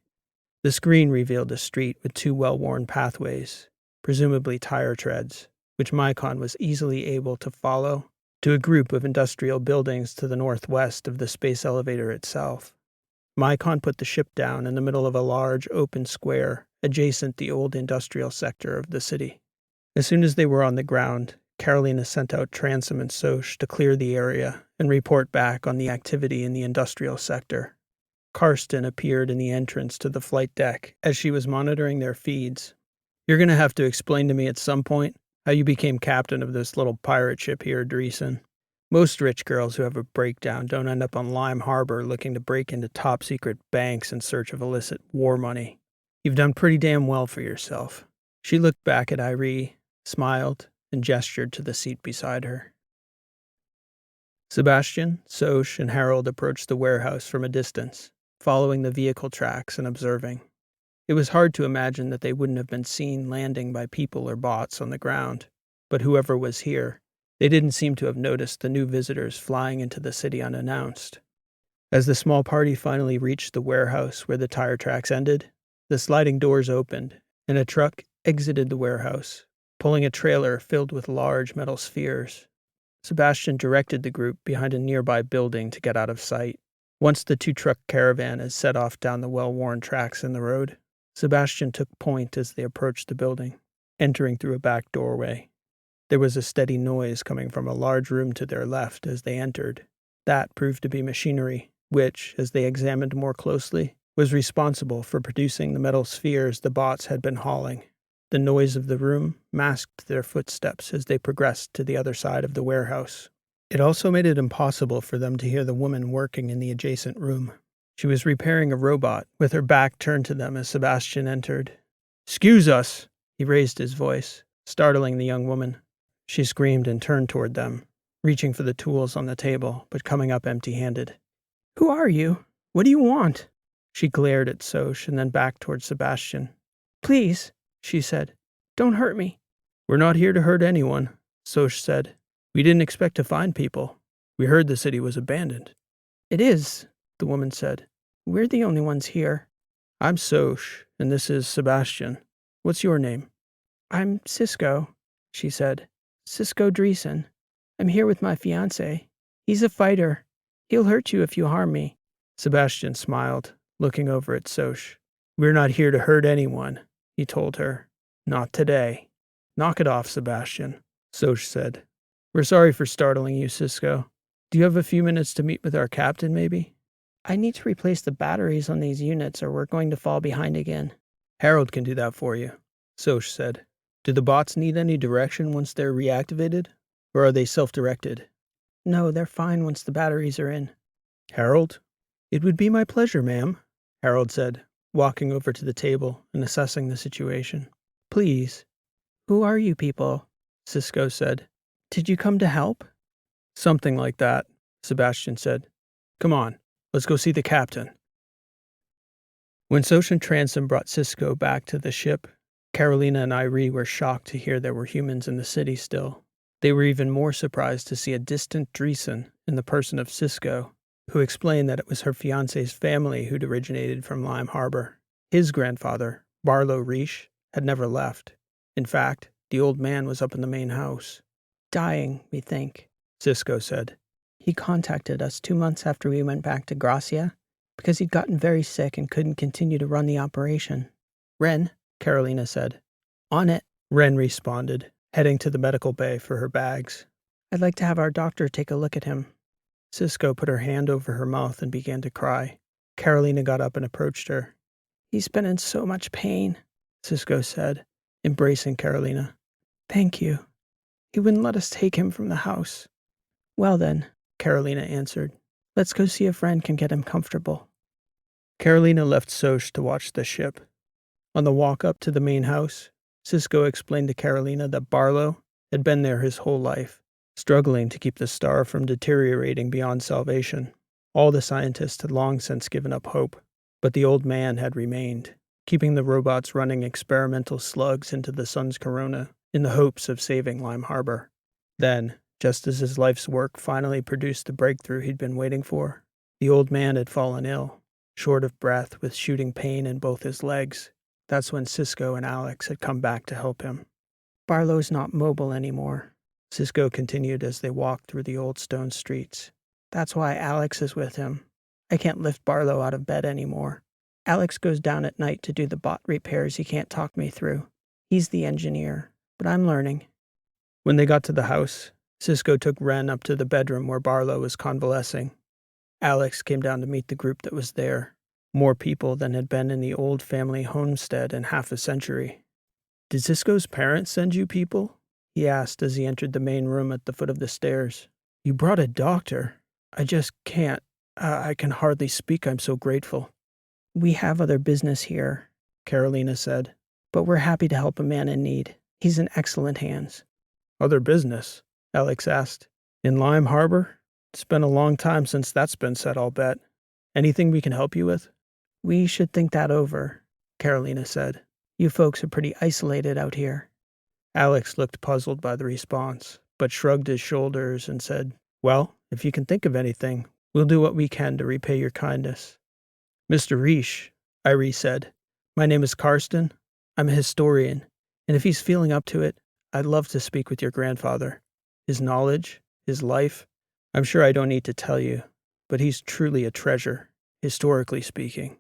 The screen revealed a street with 2 well-worn pathways, presumably tire treads, which Mycon was easily able to follow, to a group of industrial buildings to the northwest of the space elevator itself. Mycon put the ship down in the middle of a large open square adjacent the old industrial sector of the city. As soon as they were on the ground, Carolina sent out Transom and Soch to clear the area and report back on the activity in the industrial sector. Karsten appeared in the entrance to the flight deck as she was monitoring their feeds. You're going to have to explain to me at some point how you became captain of this little pirate ship here, Dreesen. Most rich girls who have a breakdown don't end up on Lime Harbor looking to break into top-secret banks in search of illicit war money. You've done pretty damn well for yourself. She looked back at Irie, smiled, and gestured to the seat beside her. Sebastian, Soch, and Harold approached the warehouse from a distance, following the vehicle tracks and observing. It was hard to imagine that they wouldn't have been seen landing by people or bots on the ground, but whoever was here, they didn't seem to have noticed the new visitors flying into the city unannounced. As the small party finally reached the warehouse where the tire tracks ended, the sliding doors opened, and a truck exited the warehouse, pulling a trailer filled with large metal spheres. Sebastian directed the group behind a nearby building to get out of sight. Once the 2-truck caravan had set off down the well-worn tracks in the road, Sebastian took point as they approached the building, entering through a back doorway. There was a steady noise coming from a large room to their left as they entered. That proved to be machinery, which, as they examined more closely, was responsible for producing the metal spheres the bots had been hauling. The noise of the room masked their footsteps as they progressed to the other side of the warehouse. It also made it impossible for them to hear the woman working in the adjacent room. She was repairing a robot, with her back turned to them as Sebastian entered. "Excuse us!" He raised his voice, startling the young woman. She screamed and turned toward them, reaching for the tools on the table, but coming up empty-handed. "Who are you? What do you want?" She glared at Soch and then back toward Sebastian. "Please," she said, "don't hurt me." "We're not here to hurt anyone," Soch said. "We didn't expect to find people. We heard the city was abandoned." "It is," the woman said. "We're the only ones here." "I'm Soch, and this is Sebastian. What's your name?" "I'm Cisco," she said. "Cisco Dreesen. I'm here with my fiancé. He's a fighter. He'll hurt you if you harm me." Sebastian smiled, looking over at Soch. "We're not here to hurt anyone," he told her. "Not today." "Knock it off, Sebastian," Soch said. "We're sorry for startling you, Cisco. Do you have a few minutes to meet with our captain, maybe?" "I need to replace the batteries on these units or we're going to fall behind again." "Harold can do that for you," Soch said. "Do the bots need any direction once they're reactivated? Or are they self-directed?" "No, they're fine once the batteries are in." "Harold?" "It would be my pleasure, ma'am," Harold said, walking over to the table and assessing the situation. "Please." "Who are you people?" Cisco said. "Did you come to help?" "Something like that," Sebastian said. "Come on, let's go see the captain." When Soch and Transom brought Cisco back to the ship, Carolina and Irie were shocked to hear there were humans in the city still. They were even more surprised to see a distant Dreesen in the person of Cisco, who explained that it was her fiancé's family who'd originated from Lime Harbor. His grandfather, Barlow Reish, had never left. In fact, the old man was up in the main house. "Dying, we think," Cisco said. "He contacted us 2 months after we went back to Gracia because he'd gotten very sick and couldn't continue to run the operation." "Ren," Carolina said. "On it," Ren responded, heading to the medical bay for her bags. "I'd like to have our doctor take a look at him." Cisco put her hand over her mouth and began to cry. Carolina got up and approached her. "He's been in so much pain," Cisco said, embracing Carolina. "Thank you. He wouldn't let us take him from the house." "Well then," Carolina answered. "let's go see if Ren can get him comfortable." Carolina left Soch to watch the ship. On the walk up to the main house, Cisco explained to Carolina that Barlow had been there his whole life, struggling to keep the star from deteriorating beyond salvation. All the scientists had long since given up hope, but the old man had remained, keeping the robots running experimental slugs into the sun's corona in the hopes of saving Lime Harbor. Then, just as his life's work finally produced the breakthrough he'd been waiting for, the old man had fallen ill, short of breath with shooting pain in both his legs. That's when Cisco and Alex had come back to help him. "Barlow's not mobile anymore," Cisco continued as they walked through the old stone streets. "That's why Alex is with him. I can't lift Barlow out of bed anymore. Alex goes down at night to do the bot repairs he can't talk me through. He's the engineer, but I'm learning." When they got to the house, Cisco took Ren up to the bedroom where Barlow was convalescing. Alex came down to meet the group that was there, more people than had been in the old family homestead in half a century. "Did Cisco's parents send you people?" he asked as he entered the main room at the foot of the stairs. "You brought a doctor. I just can't. I can hardly speak. I'm so grateful." "We have other business here," Carolina said. "but we're happy to help a man in need. He's in excellent hands." "Other business?" Alex asked. "In Lime Harbor? It's been a long time since that's been said, I'll bet. Anything we can help you with?" "We should think that over," Carolina said. "You folks are pretty isolated out here." Alex looked puzzled by the response, but shrugged his shoulders and said, "Well, if you can think of anything, we'll do what we can to repay your kindness." "Mr. Reish," Irie said, "my name is Karsten. I'm a historian, and if he's feeling up to it, I'd love to speak with your grandfather. His knowledge, his life, I'm sure I don't need to tell you, but he's truly a treasure, historically speaking."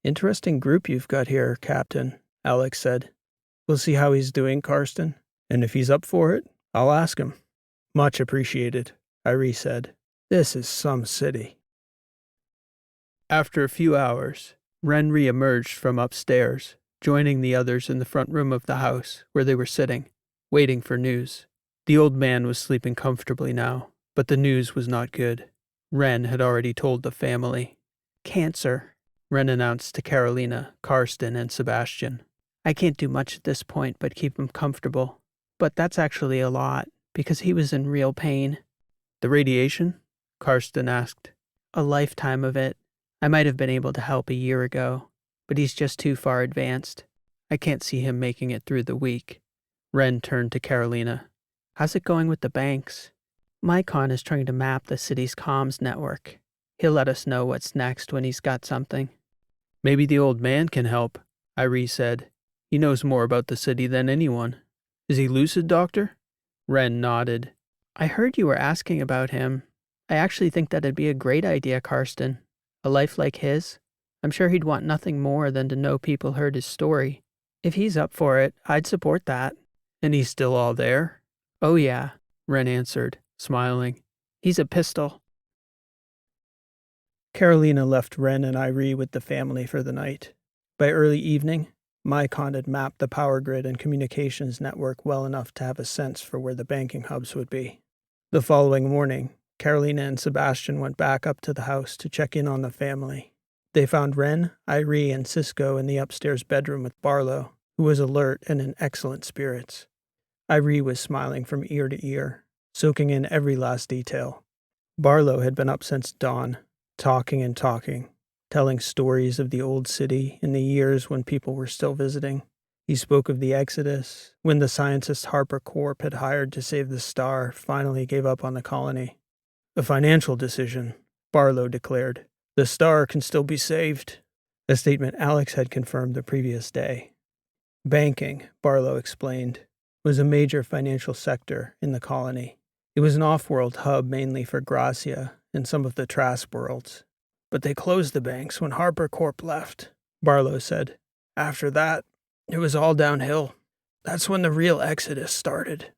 "Interesting group you've got here, Captain," Alex said. "We'll see how he's doing, Karsten, and if he's up for it, I'll ask him. Much appreciated, Irie said. This is some city. After a few hours, Ren re-emerged from upstairs, joining the others in the front room of the house where they were sitting, waiting for news. The old man was sleeping comfortably now, but the news was not good. Ren had already told the family. Cancer, Ren announced to Carolina, Karsten, and Sebastian. I can't do much at this point but keep him comfortable. But that's actually a lot, because he was in real pain. The radiation? Karsten asked. A lifetime of it. I might have been able to help a year ago, but he's just too far advanced. I can't see him making it through the week. Ren turned to Carolina. How's it going with the banks? Mycon is trying to map the city's comms network. He'll let us know what's next when he's got something. Maybe the old man can help, Irie said. He knows more about the city than anyone. Is he lucid, Doctor? Ren nodded. I heard you were asking about him. I actually think that'd be a great idea, Karsten. A life like his? I'm sure he'd want nothing more than to know people heard his story. If he's up for it, I'd support that. And he's still all there? Oh yeah, Ren answered, smiling. He's a pistol. Carolina left Ren and Irie with the family for the night. By early evening, Mycon had mapped the power grid and communications network well enough to have a sense for where the banking hubs would be. The following morning, Carolina and Sebastian went back up to the house to check in on the family. They found Ren, Irie, and Cisco in the upstairs bedroom with Barlow, who was alert and in excellent spirits. Irie was smiling from ear to ear, soaking in every last detail. Barlow had been up since dawn, talking and talking, telling stories of the old city in the years when people were still visiting. He spoke of the Exodus, when the scientist Harper Corp had hired to save the star finally gave up on the colony. A financial decision, Barlow declared. The star can still be saved, a statement Alex had confirmed the previous day. Banking, Barlow explained, was a major financial sector in the colony. It was an off-world hub mainly for Gracia and some of the Trask worlds. But they closed the banks when Harper Corp left, Barlow said. After that, it was all downhill. That's when the real exodus started.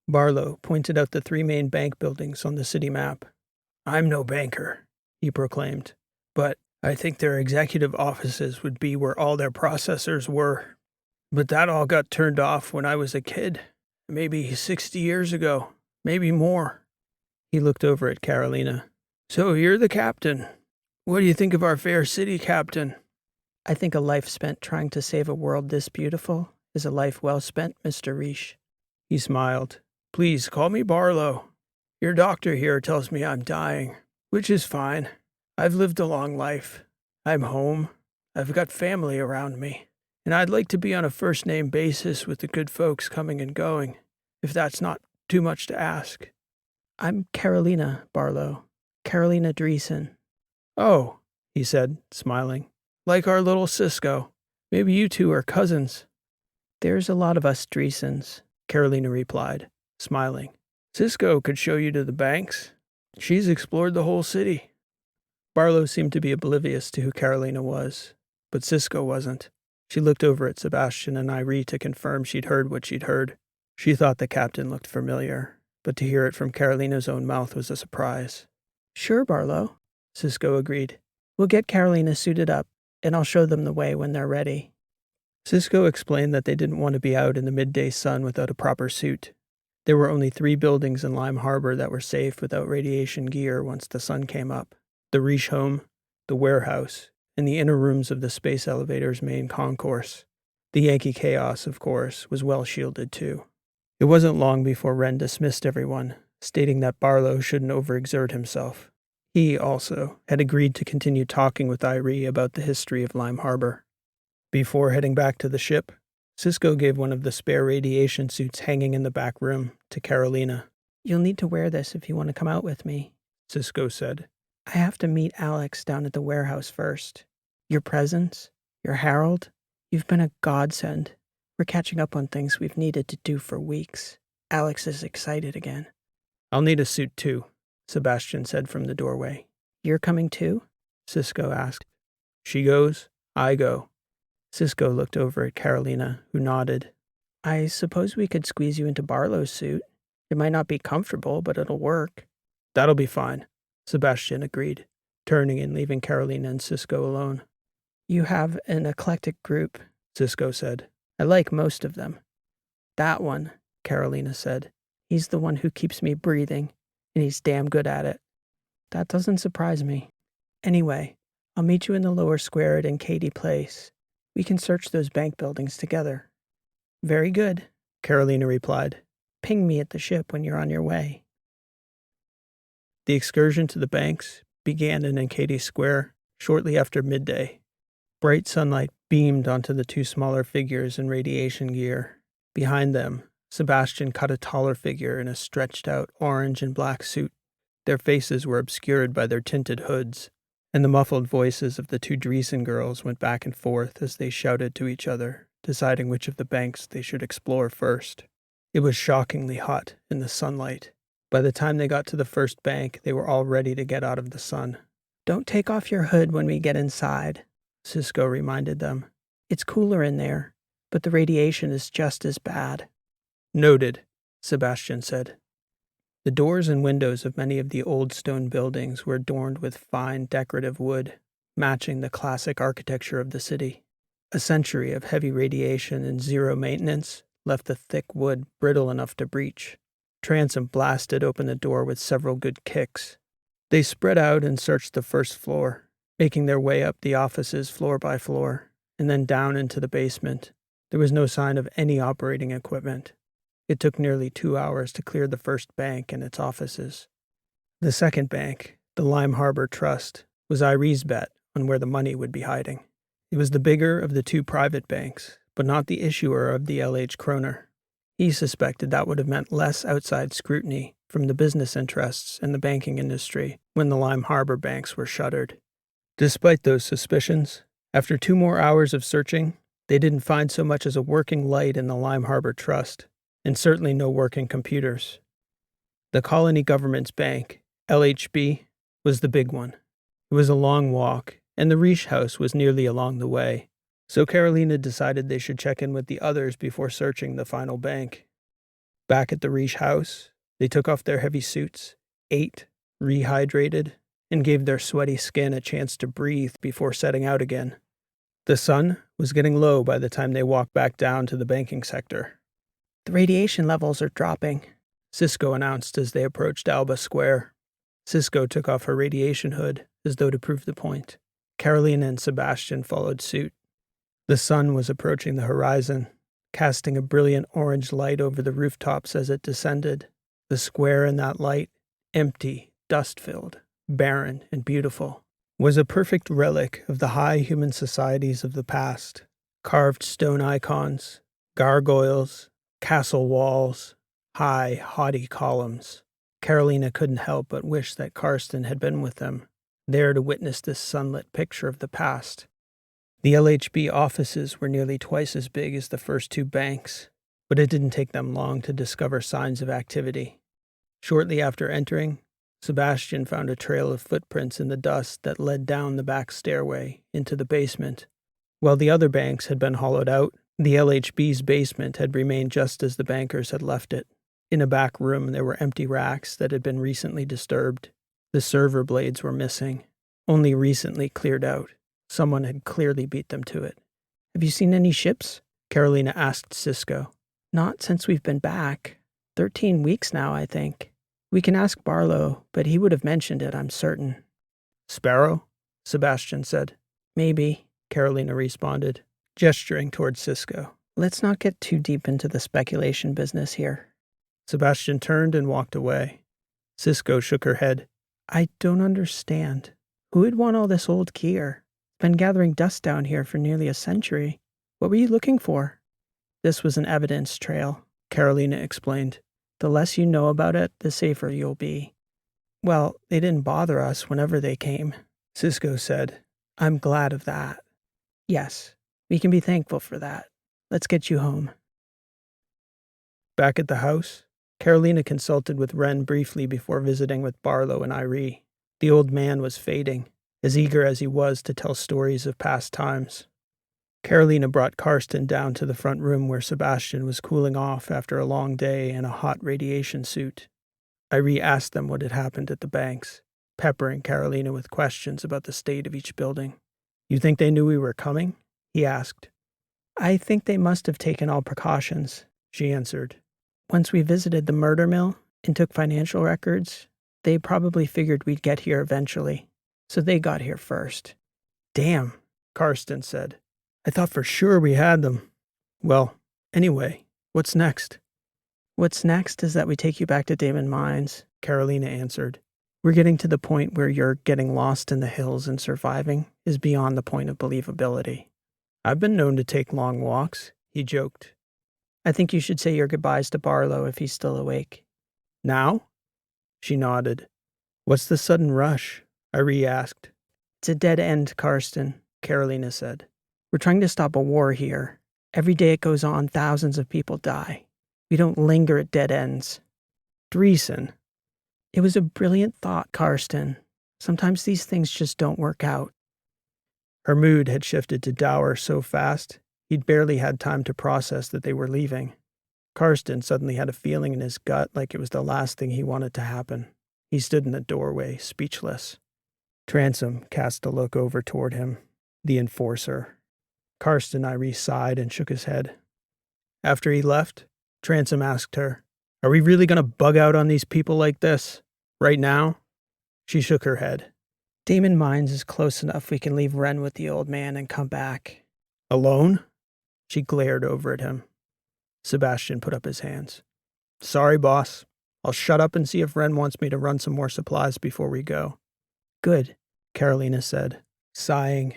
Barlow pointed out the 3 main bank buildings on the city map. I'm no banker, he proclaimed, but I think their executive offices would be where all their processors were. But that all got turned off when I was a kid, maybe 60 years ago, maybe more. He looked over at Carolina. So you're the captain. What do you think of our fair city, Captain? I think a life spent trying to save a world this beautiful is a life well spent, Mr. Reish. He smiled. Please call me Barlow. Your doctor here tells me I'm dying, which is fine. I've lived a long life. I'm home. I've got family around me. And I'd like to be on a first-name basis with the good folks coming and going, if that's not too much to ask. I'm Carolina, Barlow. Carolina Dreesen. Oh, he said, smiling. Like our little Cisco. Maybe you two are cousins. There's a lot of us Dreesens, Carolina replied, smiling. Cisco could show you to the banks. She's explored the whole city. Barlow seemed to be oblivious to who Carolina was, but Cisco wasn't. She looked over at Sebastian and Irie to confirm she'd heard what she'd heard. She thought the captain looked familiar, but to hear it from Carolina's own mouth was a surprise. Sure, Barlow, Cisco agreed. We'll get Carolina suited up, and I'll show them the way when they're ready. Cisco explained that they didn't want to be out in the midday sun without a proper suit. There were only 3 buildings in Lime Harbor that were safe without radiation gear once the sun came up. The Reish home, the warehouse, and the inner rooms of the space elevator's main concourse. The Yankee Chaos, of course, was well shielded too. It wasn't long before Ren dismissed everyone, stating that Barlow shouldn't overexert himself. He, also, had agreed to continue talking with Irie about the history of Lime Harbor. Before heading back to the ship, Cisco gave one of the spare radiation suits hanging in the back room to Carolina. You'll need to wear this if you want to come out with me, Cisco said. I have to meet Alex down at the warehouse first. Your presence, your herald, you've been a godsend. We're catching up on things we've needed to do for weeks. Alex is excited again. I'll need a suit too, Sebastian said from the doorway. You're coming too? Cisco asked. She goes, I go. Cisco looked over at Carolina, who nodded. I suppose we could squeeze you into Barlow's suit. It might not be comfortable, but it'll work. That'll be fine, Sebastian agreed, turning and leaving Carolina and Cisco alone. You have an eclectic group, Cisco said. I like most of them. That one, Carolina said. He's the one who keeps me breathing, and he's damn good at it. That doesn't surprise me. Anyway, I'll meet you in the lower square at Katie Place. We can search those bank buildings together. Very good, Carolina replied. Ping me at the ship when you're on your way. The excursion to the banks began in Katie Square shortly after midday. Bright sunlight beamed onto the two smaller figures in radiation gear. Behind them, Sebastian caught a taller figure in a stretched-out orange and black suit. Their faces were obscured by their tinted hoods, and the muffled voices of the two Dreesen girls went back and forth as they shouted to each other, deciding which of the banks they should explore first. It was shockingly hot in the sunlight. By the time they got to the first bank, they were all ready to get out of the sun. Don't take off your hood when we get inside, Cisco reminded them. It's cooler in there, but the radiation is just as bad. Noted, Sebastian said. The doors and windows of many of the old stone buildings were adorned with fine decorative wood, matching the classic architecture of the city. A century of heavy radiation and zero maintenance left the thick wood brittle enough to breach. Transom blasted open the door with several good kicks. They spread out and searched the first floor, making their way up the offices floor by floor, and then down into the basement. There was no sign of any operating equipment. It took nearly 2 hours to clear the first bank and its offices. The second bank, the Lime Harbor Trust, was Irie's bet on where the money would be hiding. It was the bigger of the two private banks, but not the issuer of the LH Kroner. He suspected that would have meant less outside scrutiny from the business interests and the banking industry when the Lime Harbor banks were shuttered. Despite those suspicions, after 2 more hours of searching, they didn't find so much as a working light in the Lime Harbor Trust, and certainly no working computers. The Colony Government's Bank, LHB, was the big one. It was a long walk, and the Riche house was nearly along the way, so Carolina decided they should check in with the others before searching the final bank. Back at the Riche house, they took off their heavy suits, ate, rehydrated, and gave their sweaty skin a chance to breathe before setting out again. The sun was getting low by the time they walked back down to the banking sector. The radiation levels are dropping, Cisco announced as they approached Alba Square. Cisco took off her radiation hood as though to prove the point. Carolina and Sebastian followed suit. The sun was approaching the horizon, casting a brilliant orange light over the rooftops as it descended. The square in that light, empty, dust-filled, barren, and beautiful, was a perfect relic of the high human societies of the past. Carved stone icons, gargoyles, castle walls, high, haughty columns. Carolina couldn't help but wish that Karsten had been with them, there to witness this sunlit picture of the past. The LHB offices were nearly twice as big as the first 2 banks, but it didn't take them long to discover signs of activity. Shortly after entering, Sebastian found a trail of footprints in the dust that led down the back stairway into the basement. While the other banks had been hollowed out, the LHB's basement had remained just as the bankers had left it. In a back room, there were empty racks that had been recently disturbed. The server blades were missing, only recently cleared out. Someone had clearly beat them to it. Have you seen any ships? Carolina asked Cisco. Not since we've been back. 13 weeks now, I think. We can ask Barlow, but he would have mentioned it, I'm certain. Sparrow? Sebastian said. Maybe, Carolina responded, gesturing towards Cisco. Let's not get too deep into the speculation business here. Sebastian turned and walked away. Cisco shook her head. I don't understand. Who would want all this old gear? Been gathering dust down here for nearly a century. What were you looking for? This was an evidence trail, Carolina explained. The less you know about it, the safer you'll be. Well, they didn't bother us whenever they came, Cisco said. I'm glad of that. Yes, we can be thankful for that. Let's get you home. Back at the house, Carolina consulted with Wren briefly before visiting with Barlow and Irie. The old man was fading, as eager as he was to tell stories of past times. Carolina brought Karsten down to the front room where Sebastian was cooling off after a long day in a hot radiation suit. Irie asked them what had happened at the banks, peppering Carolina with questions about the state of each building. "You think they knew we were coming?" he asked. "I think they must have taken all precautions," she answered. "Once we visited the murder mill and took financial records, they probably figured we'd get here eventually, so they got here first." "Damn," Karsten said. "I thought for sure we had them." "Well, anyway, what's next?" "What's next is that we take you back to Damon Mines," Carolina answered. "We're getting to the point where your getting lost in the hills and surviving is beyond the point of believability." "I've been known to take long walks," he joked. "I think you should say your goodbyes to Barlow if he's still awake." "Now?" She nodded. "What's the sudden rush?" Irie asked. "It's a dead end, Karsten," Carolina said. "We're trying to stop a war here. Every day it goes on, thousands of people die. We don't linger at dead ends." "Dreesen." "It was a brilliant thought, Karsten. Sometimes these things just don't work out." Her mood had shifted to dour so fast, he'd barely had time to process that they were leaving. Karsten suddenly had a feeling in his gut like it was the last thing he wanted to happen. He stood in the doorway, speechless. Transom cast a look over toward him. The enforcer. Karsten Irie sighed and shook his head. After he left, Transom asked her, "Are we really going to bug out on these people like this? Right now?" She shook her head. "Damon Mines is close enough we can leave Ren with the old man and come back." "Alone?" She glared over at him. Sebastian put up his hands. "Sorry, boss. I'll shut up and see if Ren wants me to run some more supplies before we go." "Good," Carolina said, sighing.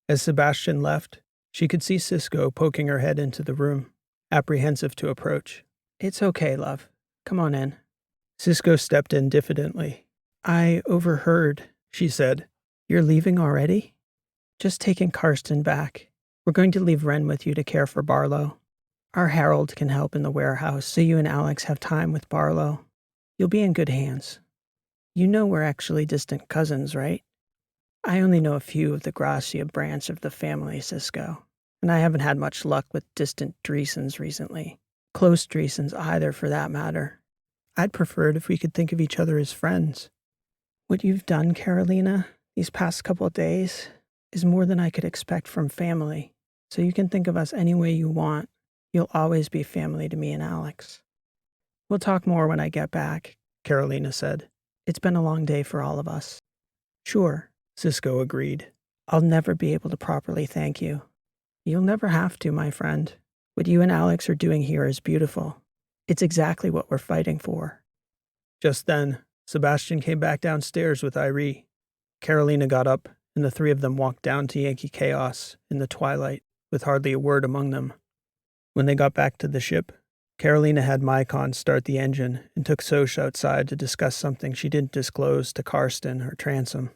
As Sebastian left, she could see Cisco poking her head into the room, apprehensive to approach. "It's okay, love. Come on in." Cisco stepped in diffidently. "I overheard," she said. "You're leaving already?" "Just taking Karsten back. We're going to leave Ren with you to care for Barlow. Our Harold can help in the warehouse so you and Alex have time with Barlow. You'll be in good hands. You know we're actually distant cousins, right?" "I only know a few of the Gracia branch of the family, Cisco, and I haven't had much luck with distant Dreesens recently. Close Dreesens either, for that matter. I'd prefer it if we could think of each other as friends. What you've done, Carolina, these past couple of days is more than I could expect from family, so you can think of us any way you want. You'll always be family to me and Alex." "We'll talk more when I get back," Carolina said. "It's been a long day for all of us." "Sure," Cisco agreed. "I'll never be able to properly thank you." "You'll never have to, my friend. What you and Alex are doing here is beautiful. It's exactly what we're fighting for." Just then, Sebastian came back downstairs with Irie. Carolina got up, and the three of them walked down to Yankee Chaos in the twilight, with hardly a word among them. When they got back to the ship, Carolina had Mycon start the engine and took Soch outside to discuss something she didn't disclose to Karsten or Transom.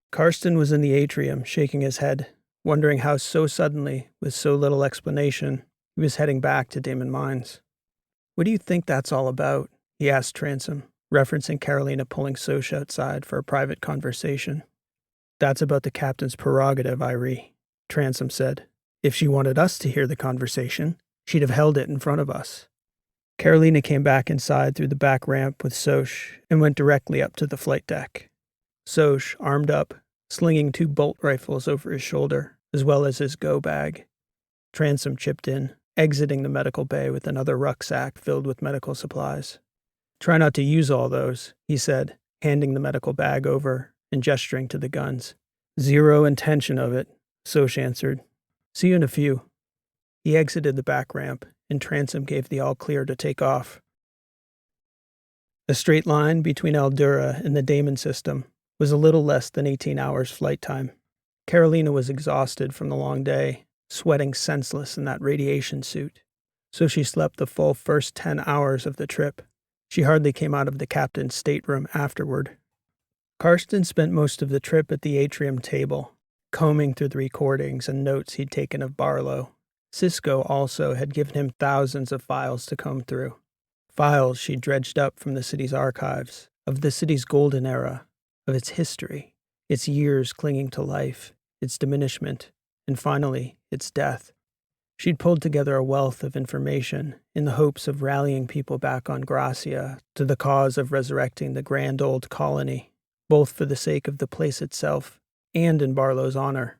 Karsten was in the atrium, shaking his head, wondering how so suddenly, with so little explanation, he was heading back to Damon Mines. "What do you think that's all about?" he asked Transom, referencing Carolina pulling Soch outside for a private conversation. "That's about the captain's prerogative, Irie," Transom said. "If she wanted us to hear the conversation, she'd have held it in front of us." Carolina came back inside through the back ramp with Soch and went directly up to the flight deck. Soch, armed up, slinging 2 bolt rifles over his shoulder, as well as his go bag. Transom chipped in, exiting the medical bay with another rucksack filled with medical supplies. "Try not to use all those," he said, handing the medical bag over and gesturing to the guns. "Zero intention of it," Soch answered. "See you in a few." He exited the back ramp, and Transom gave the all-clear to take off. A straight line between Eldura and the Damon system was a little less than 18 hours flight time. Carolina was exhausted from the long day, sweating senseless in that radiation suit, so she slept the full first 10 hours of the trip. She hardly came out of the captain's stateroom afterward. Karsten spent most of the trip at the atrium table, combing through the recordings and notes he'd taken of Barlow. Cisco also had given him thousands of files to comb through. Files she dredged up from the city's archives, of the city's golden era, of its history, its years clinging to life, its diminishment, and finally, its death. She'd pulled together a wealth of information in the hopes of rallying people back on Gracia to the cause of resurrecting the grand old colony, both for the sake of the place itself and in Barlow's honor.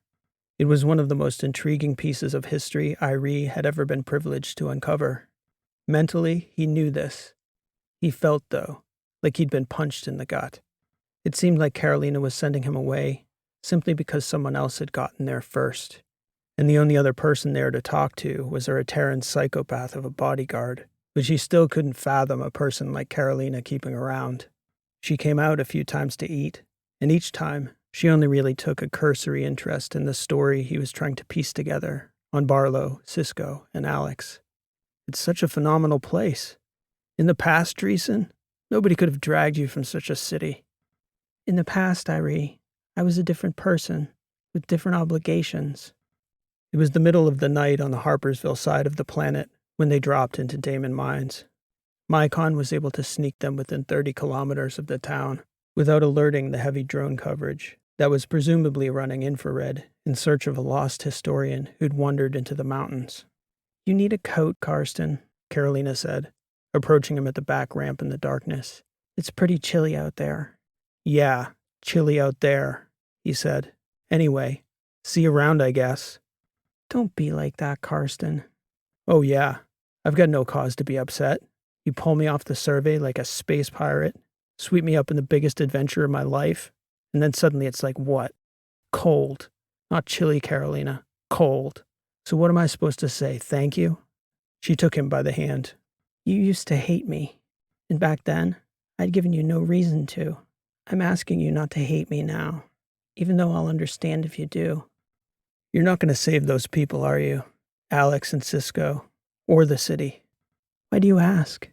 It was one of the most intriguing pieces of history Irie had ever been privileged to uncover. Mentally, he knew this. He felt, though, like he'd been punched in the gut. It seemed like Carolina was sending him away simply because someone else had gotten there first. And the only other person there to talk to was her Terran psychopath of a bodyguard, but she still couldn't fathom a person like Carolina keeping around. She came out a few times to eat, and each time, she only really took a cursory interest in the story he was trying to piece together on Barlow, Cisco, and Alex. It's such a phenomenal place. In the past, Dreesen, nobody could have dragged you from such a city. In the past, Irie, I was a different person, with different obligations. It was the middle of the night on the Harpersville side of the planet when they dropped into Damon Mines. Mycon was able to sneak them within 30 kilometers of the town without alerting the heavy drone coverage that was presumably running infrared in search of a lost historian who'd wandered into the mountains. You need a coat, Karsten, Carolina said, approaching him at the back ramp in the darkness. It's pretty chilly out there. Yeah, chilly out there, he said. Anyway, see you around, I guess. Don't be like that, Karsten. Oh yeah, I've got no cause to be upset. You pull me off the survey like a space pirate, sweep me up in the biggest adventure of my life, and then suddenly it's like what? Cold. Not chilly, Carolina. Cold. So what am I supposed to say, thank you? She took him by the hand. You used to hate me, and back then, I'd given you no reason to. I'm asking you not to hate me now, even though I'll understand if you do. You're not going to save those people, are you? Alex and Cisco, or the city. Why do you ask?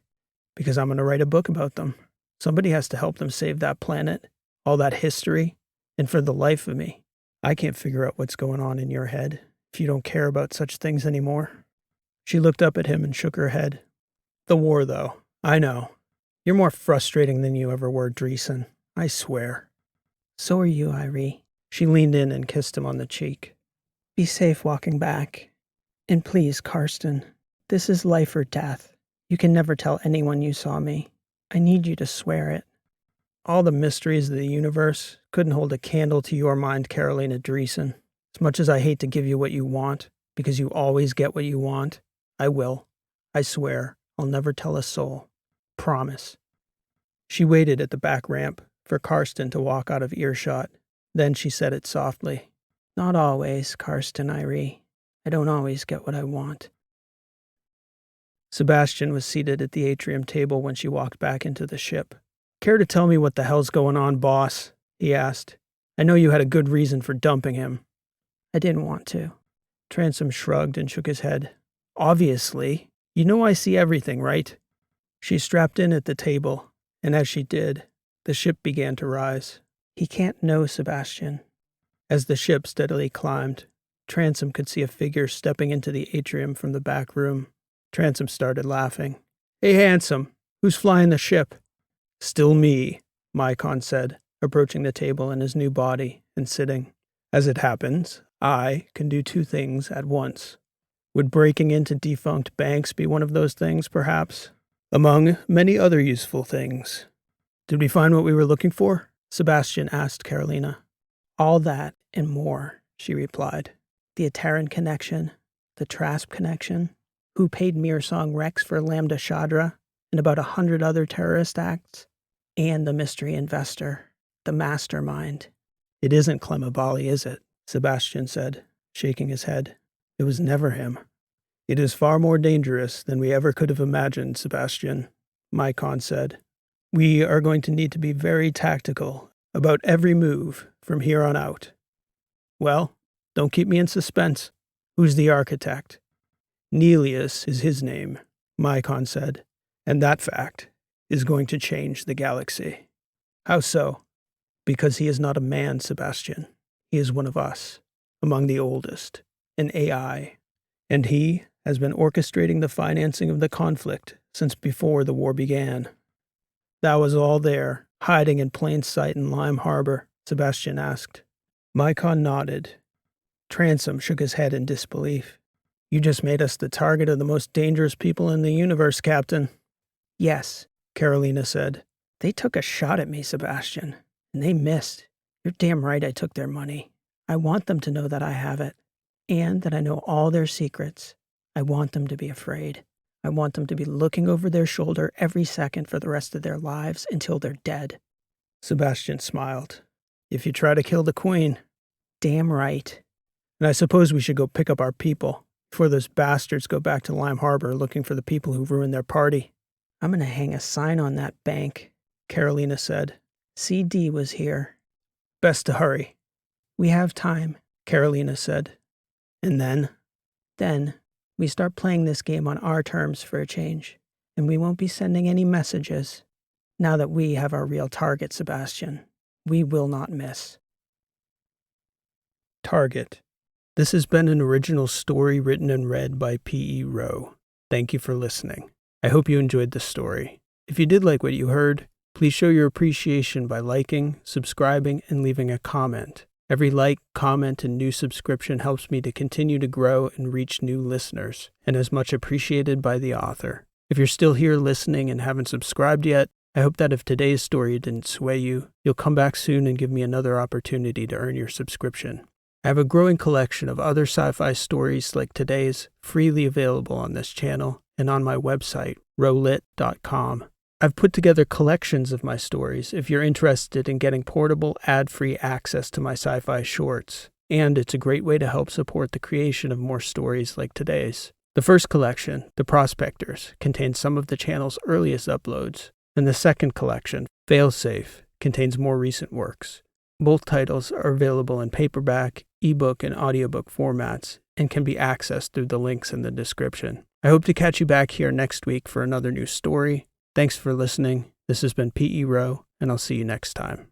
Because I'm going to write a book about them. Somebody has to help them save that planet, all that history, and for the life of me, I can't figure out what's going on in your head if you don't care about such things anymore. She looked up at him and shook her head. The war, though, I know. You're more frustrating than you ever were, Dreesen. I swear. So are you, Irie. She leaned in and kissed him on the cheek. Be safe walking back. And please, Karsten, this is life or death. You can never tell anyone you saw me. I need you to swear it. All the mysteries of the universe couldn't hold a candle to your mind, Carolina Dreesen. As much as I hate to give you what you want, because you always get what you want, I will. I swear, I'll never tell a soul. Promise. She waited at the back ramp for Karsten to walk out of earshot. Then she said it softly. Not always, Karsten Irie. I don't always get what I want. Sebastian was seated at the atrium table when she walked back into the ship. Care to tell me what the hell's going on, boss? He asked. I know you had a good reason for dumping him. I didn't want to. Transom shrugged and shook his head. Obviously. You know I see everything, right? She strapped in at the table, and as she did, the ship began to rise. He can't know, Sebastian. As the ship steadily climbed, Transom could see a figure stepping into the atrium from the back room. Transom started laughing. Hey, handsome, who's flying the ship? Still me, Mycon said, approaching the table in his new body and sitting. As it happens, I can do two things at once. Would breaking into defunct banks be one of those things, perhaps? Among many other useful things. Did we find what we were looking for? Sebastian asked Carolina. All that and more, she replied. The Ataran connection, the Trasp connection, who paid Mirsong Rex for Lambda Shadra, and about 100 other terrorist acts, and the mystery investor, the mastermind. It isn't Clemabali, is it? Sebastian said, shaking his head. It was never him. It is far more dangerous than we ever could have imagined, Sebastian, Mycon said. We are going to need to be very tactical about every move from here on out. Well, don't keep me in suspense. Who's the architect? Nelius is his name, Mycon said, and that fact is going to change the galaxy. How so? Because he is not a man, Sebastian. He is one of us, among the oldest, an AI, and he has been orchestrating the financing of the conflict since before the war began. That was all there, hiding in plain sight in Lime Harbor, Sebastian asked. Mycon nodded. Transom shook his head in disbelief. You just made us the target of the most dangerous people in the universe, Captain. Yes, Carolina said. They took a shot at me, Sebastian, and they missed. You're damn right I took their money. I want them to know that I have it, and that I know all their secrets. I want them to be afraid. I want them to be looking over their shoulder every second for the rest of their lives until they're dead. Sebastian smiled. If you try to kill the Queen. Damn right. And I suppose we should go pick up our people before those bastards go back to Lime Harbor looking for the people who ruined their party. I'm going to hang a sign on that bank, Carolina said. CD was here. Best to hurry. We have time, Carolina said. And then? Then, we start playing this game on our terms for a change, and we won't be sending any messages. Now that we have our real target, Sebastian, we will not miss. Target. This has been an original story written and read by P.E. Rowe. Thank you for listening. I hope you enjoyed the story. If you did like what you heard, please show your appreciation by liking, subscribing, and leaving a comment. Every like, comment, and new subscription helps me to continue to grow and reach new listeners, and is much appreciated by the author. If you're still here listening and haven't subscribed yet, I hope that if today's story didn't sway you, you'll come back soon and give me another opportunity to earn your subscription. I have a growing collection of other sci-fi stories like today's freely available on this channel and on my website, rowlit.com. I've put together collections of my stories if you're interested in getting portable, ad-free access to my sci-fi shorts, and it's a great way to help support the creation of more stories like today's. The first collection, The Prospectors, contains some of the channel's earliest uploads, and the second collection, Failsafe, contains more recent works. Both titles are available in paperback, ebook, and audiobook formats, and can be accessed through the links in the description. I hope to catch you back here next week for another new story. Thanks for listening. This has been P.E. Rowe, and I'll see you next time.